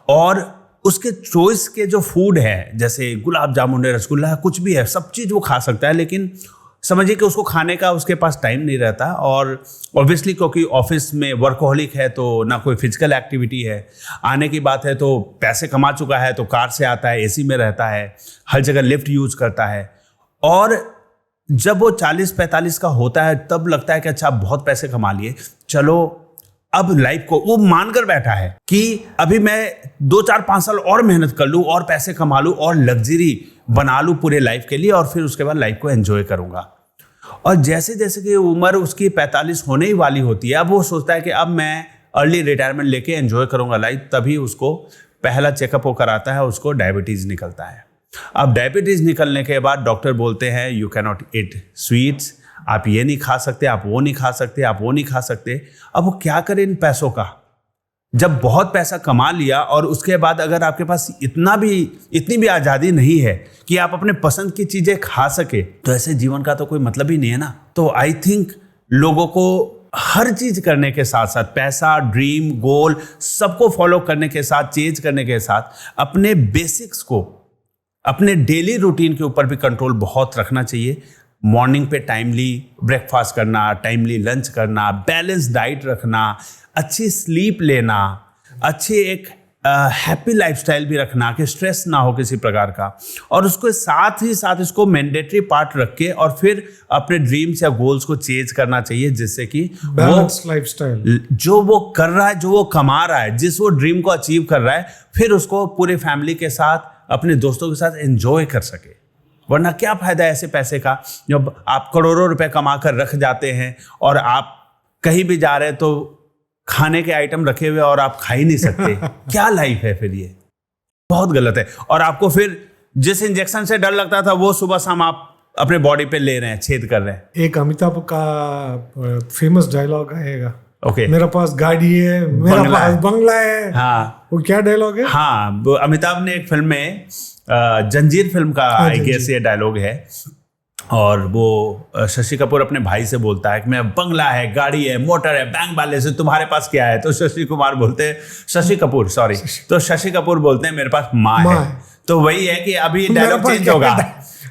और उसके चॉइस के जो फूड है, जैसे गुलाब जामुन है, रसगुल्ला है, कुछ भी है, सब चीज़ वो खा सकता है, लेकिन समझिए कि उसको खाने का उसके पास टाइम नहीं रहता. और ऑब्वियसली क्योंकि ऑफिस में वर्कोहॉलिक है, तो ना कोई फिजिकल एक्टिविटी है. आने की बात है तो पैसे कमा चुका है, तो कार से आता है, एसी में रहता है, हर जगह लिफ्ट यूज करता है. और जब वो 40-45 का होता है, तब लगता है कि अच्छा बहुत पैसे कमा लिए, चलो अब लाइफ को वो मानकर बैठा है कि अभी मैं 2-4-5 साल और मेहनत कर लूँ और पैसे कमा लूँ और लग्जरी बना लूँ पूरे लाइफ के लिए, और फिर उसके बाद लाइफ को एंजॉय करूँगा. और जैसे जैसे कि उम्र उसकी 45 होने ही वाली होती है, अब वो सोचता है कि अब मैं अर्ली रिटायरमेंट लेके एंजॉय करूँगा लाइफ. तभी उसको पहला चेकअप वो कराता है, उसको डायबिटीज़ निकलता है. अब डायबिटीज़ निकलने के बाद डॉक्टर बोलते हैं you can not eat sweets, आप ये नहीं खा सकते, आप वो नहीं खा सकते, आप वो नहीं खा सकते. अब वो क्या करें इन पैसों का, जब बहुत पैसा कमा लिया और उसके बाद अगर आपके पास इतनी भी आज़ादी नहीं है कि आप अपने पसंद की चीज़ें खा सके, तो ऐसे जीवन का तो कोई मतलब ही नहीं है ना. तो आई थिंक लोगों को हर चीज़ करने के साथ साथ पैसा, ड्रीम, गोल सबको फॉलो करने के साथ, चेंज करने के साथ अपने बेसिक्स को, अपने डेली रूटीन के ऊपर भी कंट्रोल बहुत रखना चाहिए. मॉर्निंग पे टाइमली ब्रेकफास्ट करना, टाइमली लंच करना, बैलेंस डाइट रखना, अच्छी स्लीप लेना, अच्छी एक हैप्पी लाइफस्टाइल भी रखना कि स्ट्रेस ना हो किसी प्रकार का, और उसको साथ ही साथ इसको मैंडेटरी पार्ट रख के और फिर अपने ड्रीम्स या गोल्स को चेंज करना चाहिए, जिससे कि बैलेंस लाइफस्टाइल जो वो कर रहा है, जो वो कमा रहा है, जिस वो ड्रीम को अचीव कर रहा है, फिर उसको पूरे फैमिली के साथ, अपने दोस्तों के साथ एंजॉय कर सके. वरना क्या फायदा है ऐसे पैसे का जब आप करोड़ों रुपए कमा कर रख जाते हैं और आप कहीं भी जा रहे हैं तो खाने के आइटम रखे हुए और आप खा ही नहीं सकते. क्या लाइफ है फिर? ये बहुत गलत है. और आपको फिर जिस इंजेक्शन से डर लगता था वो सुबह शाम आप अपने बॉडी पे ले रहे हैं, छेद कर रहे हैं। एक अमिताभ का फेमस डायलॉग आएगा, ओके मेरा पास गाड़ी है, मेरा बंगला पास है। बंगला है। हाँ वो क्या डायलॉग है? हाँ, वो अमिताभ ने एक फिल्म में जंजीर फिल्म का आई गेस ये डायलॉग है, और वो शशि कपूर अपने भाई से बोलता है कि मैं बंगला है, गाड़ी है, मोटर है, बैंक बैलेंस है, तुम्हारे पास क्या है? तो शशि कुमार बोलते हैं, शशि कपूर सॉरी, तो शशि कपूर बोलते हैं मेरे पास माँ है। तो वही है कि अभी डायलॉग चेंज होगा,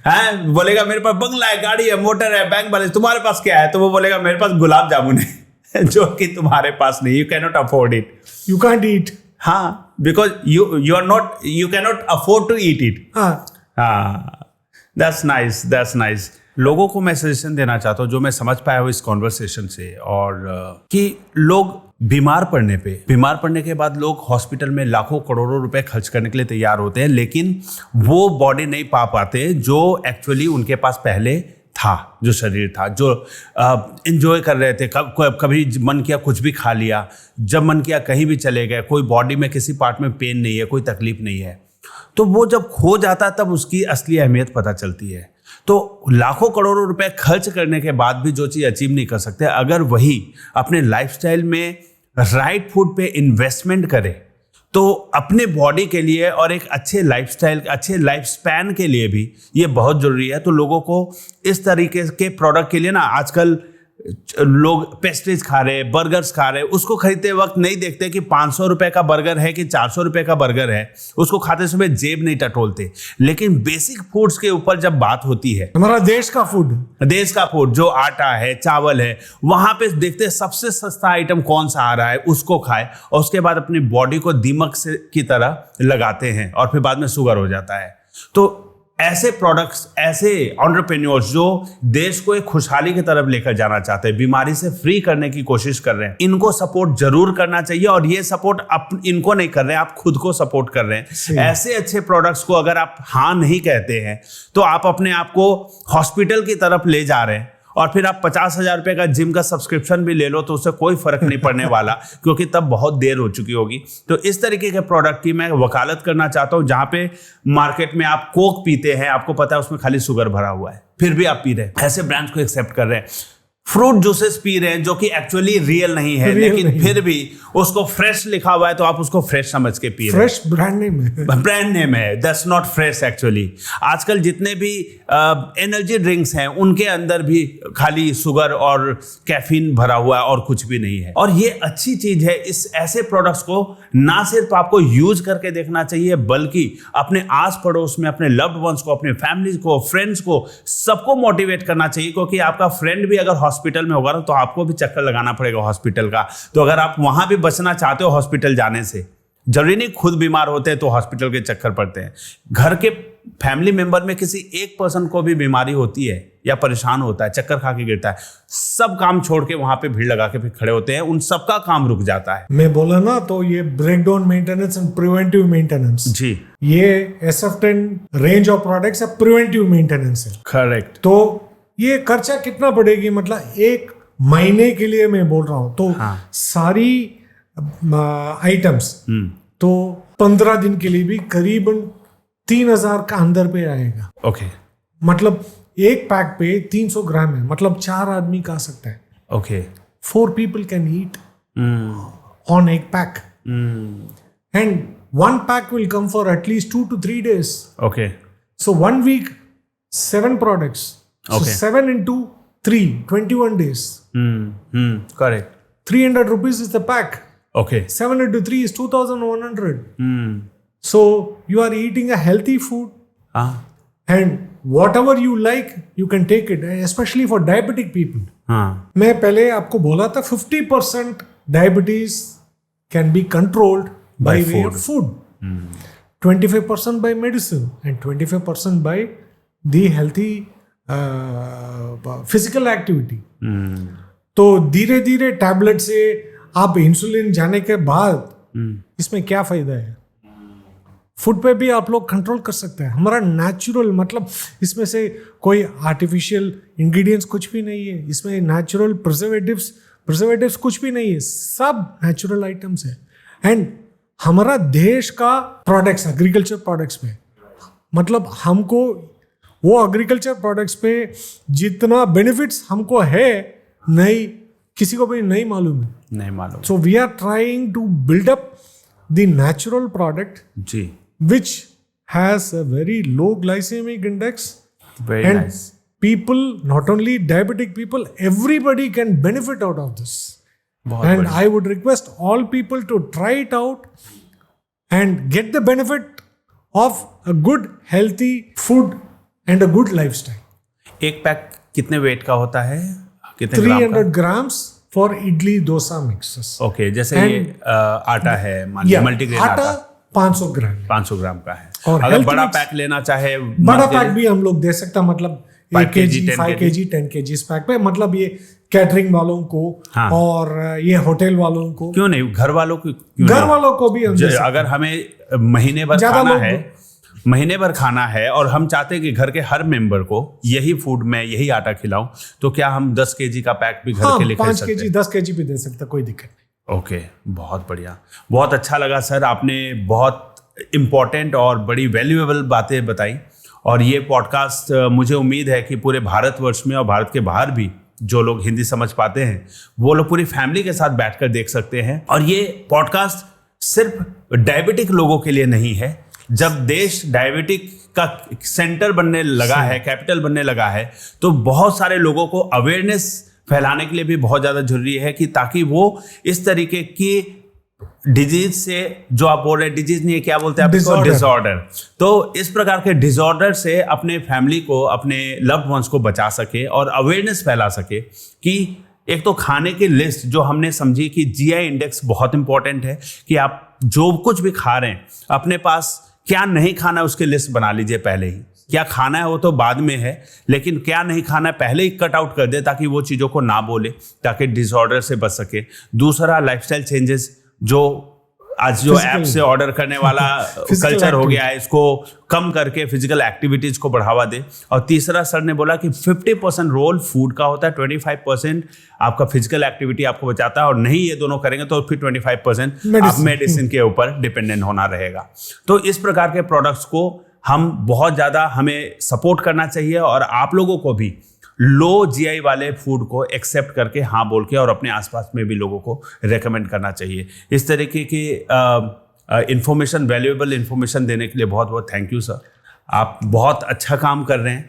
है बोलेगा मेरे पास बंगला है, गाड़ी है, मोटर है, बैंक बैलेंस, तुम्हारे पास क्या है? तो वो बोलेगा मेरे पास गुलाब जामुन है जो कि तुम्हारे पास नहीं, you can not afford it, you can't eat. हाँ, because you are not, you can not afford to eat it. हाँ, दैट्स नाइस, दैट्स नाइस। लोगों को मैं सजेशन देना चाहता हूँ जो मैं समझ पाया हूँ इस कॉन्वर्सेशन से, और कि लोग बीमार पड़ने के बाद लोग हॉस्पिटल में लाखों करोड़ों रुपए खर्च करने के लिए तैयार होते हैं, लेकिन वो बॉडी नहीं पा पाते जो एक्चुअली उनके पास पहले था, जो शरीर था, जो एंजॉय कर रहे थे। कभी मन किया कुछ भी खा लिया, जब मन किया कहीं भी चले गए, कोई बॉडी में किसी पार्ट में पेन नहीं है, कोई तकलीफ नहीं है। तो वो जब खो जाता है तब उसकी असली अहमियत पता चलती है। तो लाखों करोड़ों रुपए खर्च करने के बाद भी जो चीज़ अचीव नहीं कर सकते, अगर वही अपने लाइफस्टाइल में राइट फूड पे इन्वेस्टमेंट करे तो अपने बॉडी के लिए और एक अच्छे लाइफस्टाइल, अच्छे लाइफ स्पैन के लिए भी ये बहुत जरूरी है। तो लोगों को इस तरीके के प्रोडक्ट के लिए ना, आजकल लोग पेस्ट्रीज खा रहे, बर्गर्स खा रहे, उसको खरीदते वक्त नहीं देखते कि 500 रुपए का बर्गर है कि 400 रुपए का बर्गर है, उसको खाते समय जेब नहीं टटोलते। लेकिन बेसिक फूड्स के ऊपर जब बात होती है, हमारा देश का फूड जो आटा है, चावल है, वहां पे देखते हैं सबसे सस्ता आइटम कौन सा आ रहा है, उसको खाए, और उसके बाद अपनी बॉडी को दीमक से की तरह लगाते हैं और फिर बाद में शुगर हो जाता है। तो ऐसे प्रोडक्ट्स, ऐसे एंटरप्रेन्योर्स जो देश को एक खुशहाली की तरफ लेकर जाना चाहते हैं, बीमारी से फ्री करने की कोशिश कर रहे हैं, इनको सपोर्ट जरूर करना चाहिए। और ये सपोर्ट इनको नहीं कर रहे हैं, आप खुद को सपोर्ट कर रहे हैं। ऐसे अच्छे प्रोडक्ट्स को अगर आप हाँ नहीं कहते हैं तो आप अपने आप को हॉस्पिटल की तरफ ले जा रहे हैं, और फिर आप 50,000 रुपए का जिम का सब्सक्रिप्शन भी ले लो तो उससे कोई फर्क नहीं पड़ने वाला, क्योंकि तब बहुत देर हो चुकी होगी। तो इस तरीके के प्रोडक्ट की मैं वकालत करना चाहता हूं, जहां पे मार्केट में आप कोक पीते हैं, आपको पता है उसमें खाली शुगर भरा हुआ है, फिर भी आप पी रहे हैं। ऐसे ब्रांड्स को एक्सेप्ट कर रहे हैं। फ्रूट जूसेस पी रहे हैं जो कि एक्चुअली रियल नहीं है, लेकिन फिर भी उसको फ्रेश लिखा हुआ है तो आप उसको फ्रेश समझ के पी रहे हैं। फ्रेश ब्रांड नेम है, दैट्स नॉट फ्रेश एक्चुअली। आजकल जितने भी एनर्जी ड्रिंक्स हैं उनके अंदर भी खाली शुगर और कैफीन भरा हुआ है और कुछ भी नहीं है। और ये अच्छी चीज है। इस ऐसे प्रोडक्ट्स को ना सिर्फ आपको यूज करके देखना चाहिए, बल्कि अपने आस पड़ोस में अपने लव्ड वंस को, अपने फैमिली को, फ्रेंड्स को, सबको मोटिवेट करना चाहिए। क्योंकि आपका फ्रेंड भी अगर हॉस्पिटल में होगा ना तो आपको भी चक्कर लगाना पड़ेगा हॉस्पिटल का। तो अगर आप वहां भी बचना चाहते हो हॉस्पिटल जाने से, जरूरी नहीं खुद बीमार होते हैं तो हॉस्पिटल के चक्कर पड़ते हैं, घर के फैमिली मेंबर में किसी एक पर्सन को भी बीमारी होती है या परेशान होता है, चक्कर खा के गिरता है, सब काम छोड़ के वहां पे भीड़ लगा के फिर खड़े होते हैं, उन सबका काम रुक जाता है। मैं बोला ना, तो ये breakdown maintenance and preventive maintenance जी, ये SF10 रेंज ऑफ प्रोडक्ट्स है, प्रिवेंटिव मेंटेनेंस है। करेक्ट। तो ये खर्चा कितना पड़ेगी, मतलब एक महीने के लिए मैं बोल रहा हूं तो सारी आइटम्स तो 15 दिन के लिए भी करीबन 3,000 का अंदर पे आएगा। ओके। मतलब एक पैक पे 300 ग्राम है, मतलब 4 आदमी खा सकता है। Okay. 4 people can eat on एक pack, and one pack will come for at least 2 to 3 days. Okay. So 1 week, 7 products. So Okay. 7 into 3, 21 days. Correct. 300 rupees is the pack. Okay. 7 into 3 is 2,100. So you are eating a healthy food, and whatever you like, you can take it, especially for diabetic people. मैं पहले आपको बोला था 50% diabetes can be controlled by way of food. 25% by medicine and 25% by the healthy physical activity. तो धीरे धीरे tablet से आप इंसुलिन जाने के बाद इसमें क्या फायदा है? फूड पे भी आप लोग कंट्रोल कर सकते हैं। हमारा नेचुरल, मतलब इसमें से कोई आर्टिफिशियल इंग्रेडिएंट्स कुछ भी नहीं है, इसमें नेचुरल प्रिजर्वेटिव्स कुछ भी नहीं है, सब नेचुरल आइटम्स है। एंड हमारा देश का प्रोडक्ट्स, एग्रीकल्चर प्रोडक्ट्स में, मतलब हमको वो एग्रीकल्चर प्रोडक्ट्स पे जितना बेनिफिट्स हमको है नहीं, किसी को भी नहीं मालूम है. नहीं मालूम. So we are trying to build up the natural product जी. which has a very low glycemic index, Very and nice. people, not only diabetic people, everybody can benefit out of this. बहुत And बढ़िया. I would request all people to try it out and get the benefit of a good healthy food and a good lifestyle. एक pack कितने wait का होता है, कितने ग्राम 300 grams for idli dosa mixes. का? Okay, जैसे And- ये आटा है, मान लीजिए Yeah, मल्टीग्रेन आटा आटा 500 ग्राम. 500 ग्राम का है. और अगर health बड़ा mix- पैक लेना चाहे, बड़ा पैक भी हम लोग दे सकते हैं, मतलब 5 1 kg, kg, 5 kg, 10 kg इस पैक पे, मतलब ये कैटरिंग वालों को हाँ. और ये होटल वालों को, क्यों नहीं, घर वालों को क्यों घर नहीं? वालों को भी हम दे सकते हैं. अगर हमें महीने भर ज्यादा खाना लोग- है, महीने भर खाना है और हम चाहते हैं कि घर के हर मेंबर को यही फूड में यही आटा खिलाऊं, तो क्या हम 10 kg का पैक भी घर हाँ, के लिए खरीद 5 सकते kg, हैं? 10 kg भी दे सकते हैं, कोई दिक्कत नहीं. ओके, बहुत बढ़िया, बहुत अच्छा लगा सर. आपने बहुत इम्पोर्टेंट और बड़ी वैल्यूएबल बातें बताई, और ये पॉडकास्ट मुझे उम्मीद है कि पूरे भारतवर्ष में और भारत के बाहर भी जो लोग हिंदी समझ पाते हैं वो लोग पूरी फैमिली के साथ बैठकर देख सकते हैं. और ये पॉडकास्ट सिर्फ डायबिटिक लोगों के लिए नहीं है. जब देश डायबिटिक का सेंटर बनने लगा है, कैपिटल बनने लगा है, तो बहुत सारे लोगों को अवेयरनेस फैलाने के लिए भी बहुत ज़्यादा जरूरी है, कि ताकि वो इस तरीके की डिजीज से, जो आप बोल रहे हैं डिजीज नहीं है, क्या बोलते हैं आप इसको, डिसऑर्डर, तो इस प्रकार के डिसऑर्डर से अपने फैमिली को, अपने लव्ड वंस को बचा सके और अवेयरनेस फैला सके. कि एक तो खाने की लिस्ट जो हमने समझी कि जीआई इंडेक्स बहुत इंपॉर्टेंट है, कि आप जो कुछ भी खा रहे हैं अपने पास क्या नहीं खाना है उसकी लिस्ट बना लीजिए पहले ही. क्या खाना है वो तो बाद में है, लेकिन क्या नहीं खाना है पहले ही कट आउट कर दे, ताकि वो चीज़ों को ना बोले, ताकि डिसऑर्डर से बच सके. दूसरा, लाइफस्टाइल चेंजेस, जो आज जो ऐप से ऑर्डर करने वाला कल्चर हो गया है, इसको कम करके फिजिकल एक्टिविटीज को बढ़ावा दे. और तीसरा, सर ने बोला कि 50% रोल फूड का होता है, 25% आपका फिजिकल एक्टिविटी आपको बचाता है, और नहीं ये दोनों करेंगे तो फिर 25% आप मेडिसिन के ऊपर डिपेंडेंट होना रहेगा. तो इस प्रकार के प्रोडक्ट्स को हम बहुत ज़्यादा हमें सपोर्ट करना चाहिए, और आप लोगों को भी लो जीआई वाले फूड को एक्सेप्ट करके हाँ बोल के और अपने आसपास में भी लोगों को रेकमेंड करना चाहिए. इस तरीके की इंफॉर्मेशन, वैल्यूएबल इंफॉर्मेशन देने के लिए बहुत बहुत थैंक यू सर. आप बहुत अच्छा काम कर रहे हैं.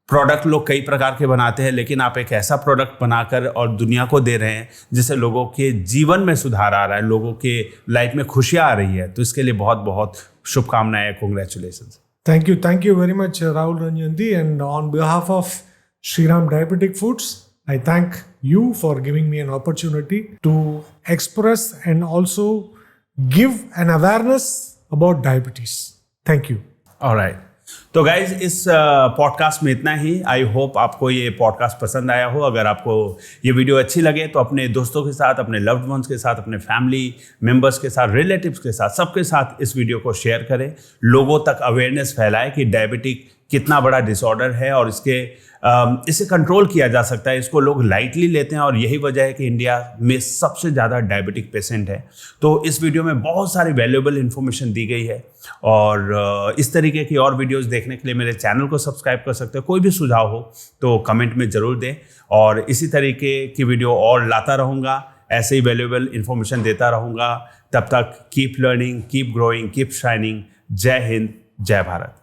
प्रोडक्ट लोग कई प्रकार के बनाते हैं, लेकिन आप एक ऐसा प्रोडक्ट बनाकर और दुनिया को दे रहे हैं जिससे लोगों के जीवन में सुधार आ रहा है, लोगों के लाइफ में खुशियाँ आ रही है. तो इसके लिए बहुत बहुत शुभकामनाएं, congratulation. Thank you very much, Rahul Ranjandi, and on behalf of Shriram Diabetic Foods, I thank you for giving me an opportunity to express and also give an awareness about diabetes. Thank you. Alright, तो guys इस podcast में इतना ही. I hope आपको ये podcast पसंद आया हो. अगर आपको ये वीडियो अच्छी लगे तो अपने दोस्तों के साथ, अपने लव्ड वंस के साथ, अपने फैमिली मेंबर्स के साथ, रिलेटिव्स के साथ, सबके साथ इस वीडियो को शेयर करें. लोगों तक अवेयरनेस फैलाए कि डायबिटिक कितना बड़ा डिसऑर्डर है और इसे कंट्रोल किया जा सकता है. इसको लोग लाइटली लेते हैं, और यही वजह है कि इंडिया में सबसे ज़्यादा डायबिटिक पेशेंट है. तो इस वीडियो में बहुत सारी वैल्यूएबल इन्फॉर्मेशन दी गई है, और इस तरीके की और वीडियोस देखने के लिए मेरे चैनल को सब्सक्राइब कर सकते हो. कोई भी सुझाव हो तो कमेंट में ज़रूर दें, और इसी तरीके की वीडियो और लाता रहूँगा, ऐसे ही वैल्यूएबल इन्फॉर्मेशन देता रहूँगा. तब तक keep learning, keep growing, keep shining. जय हिंद, जय भारत.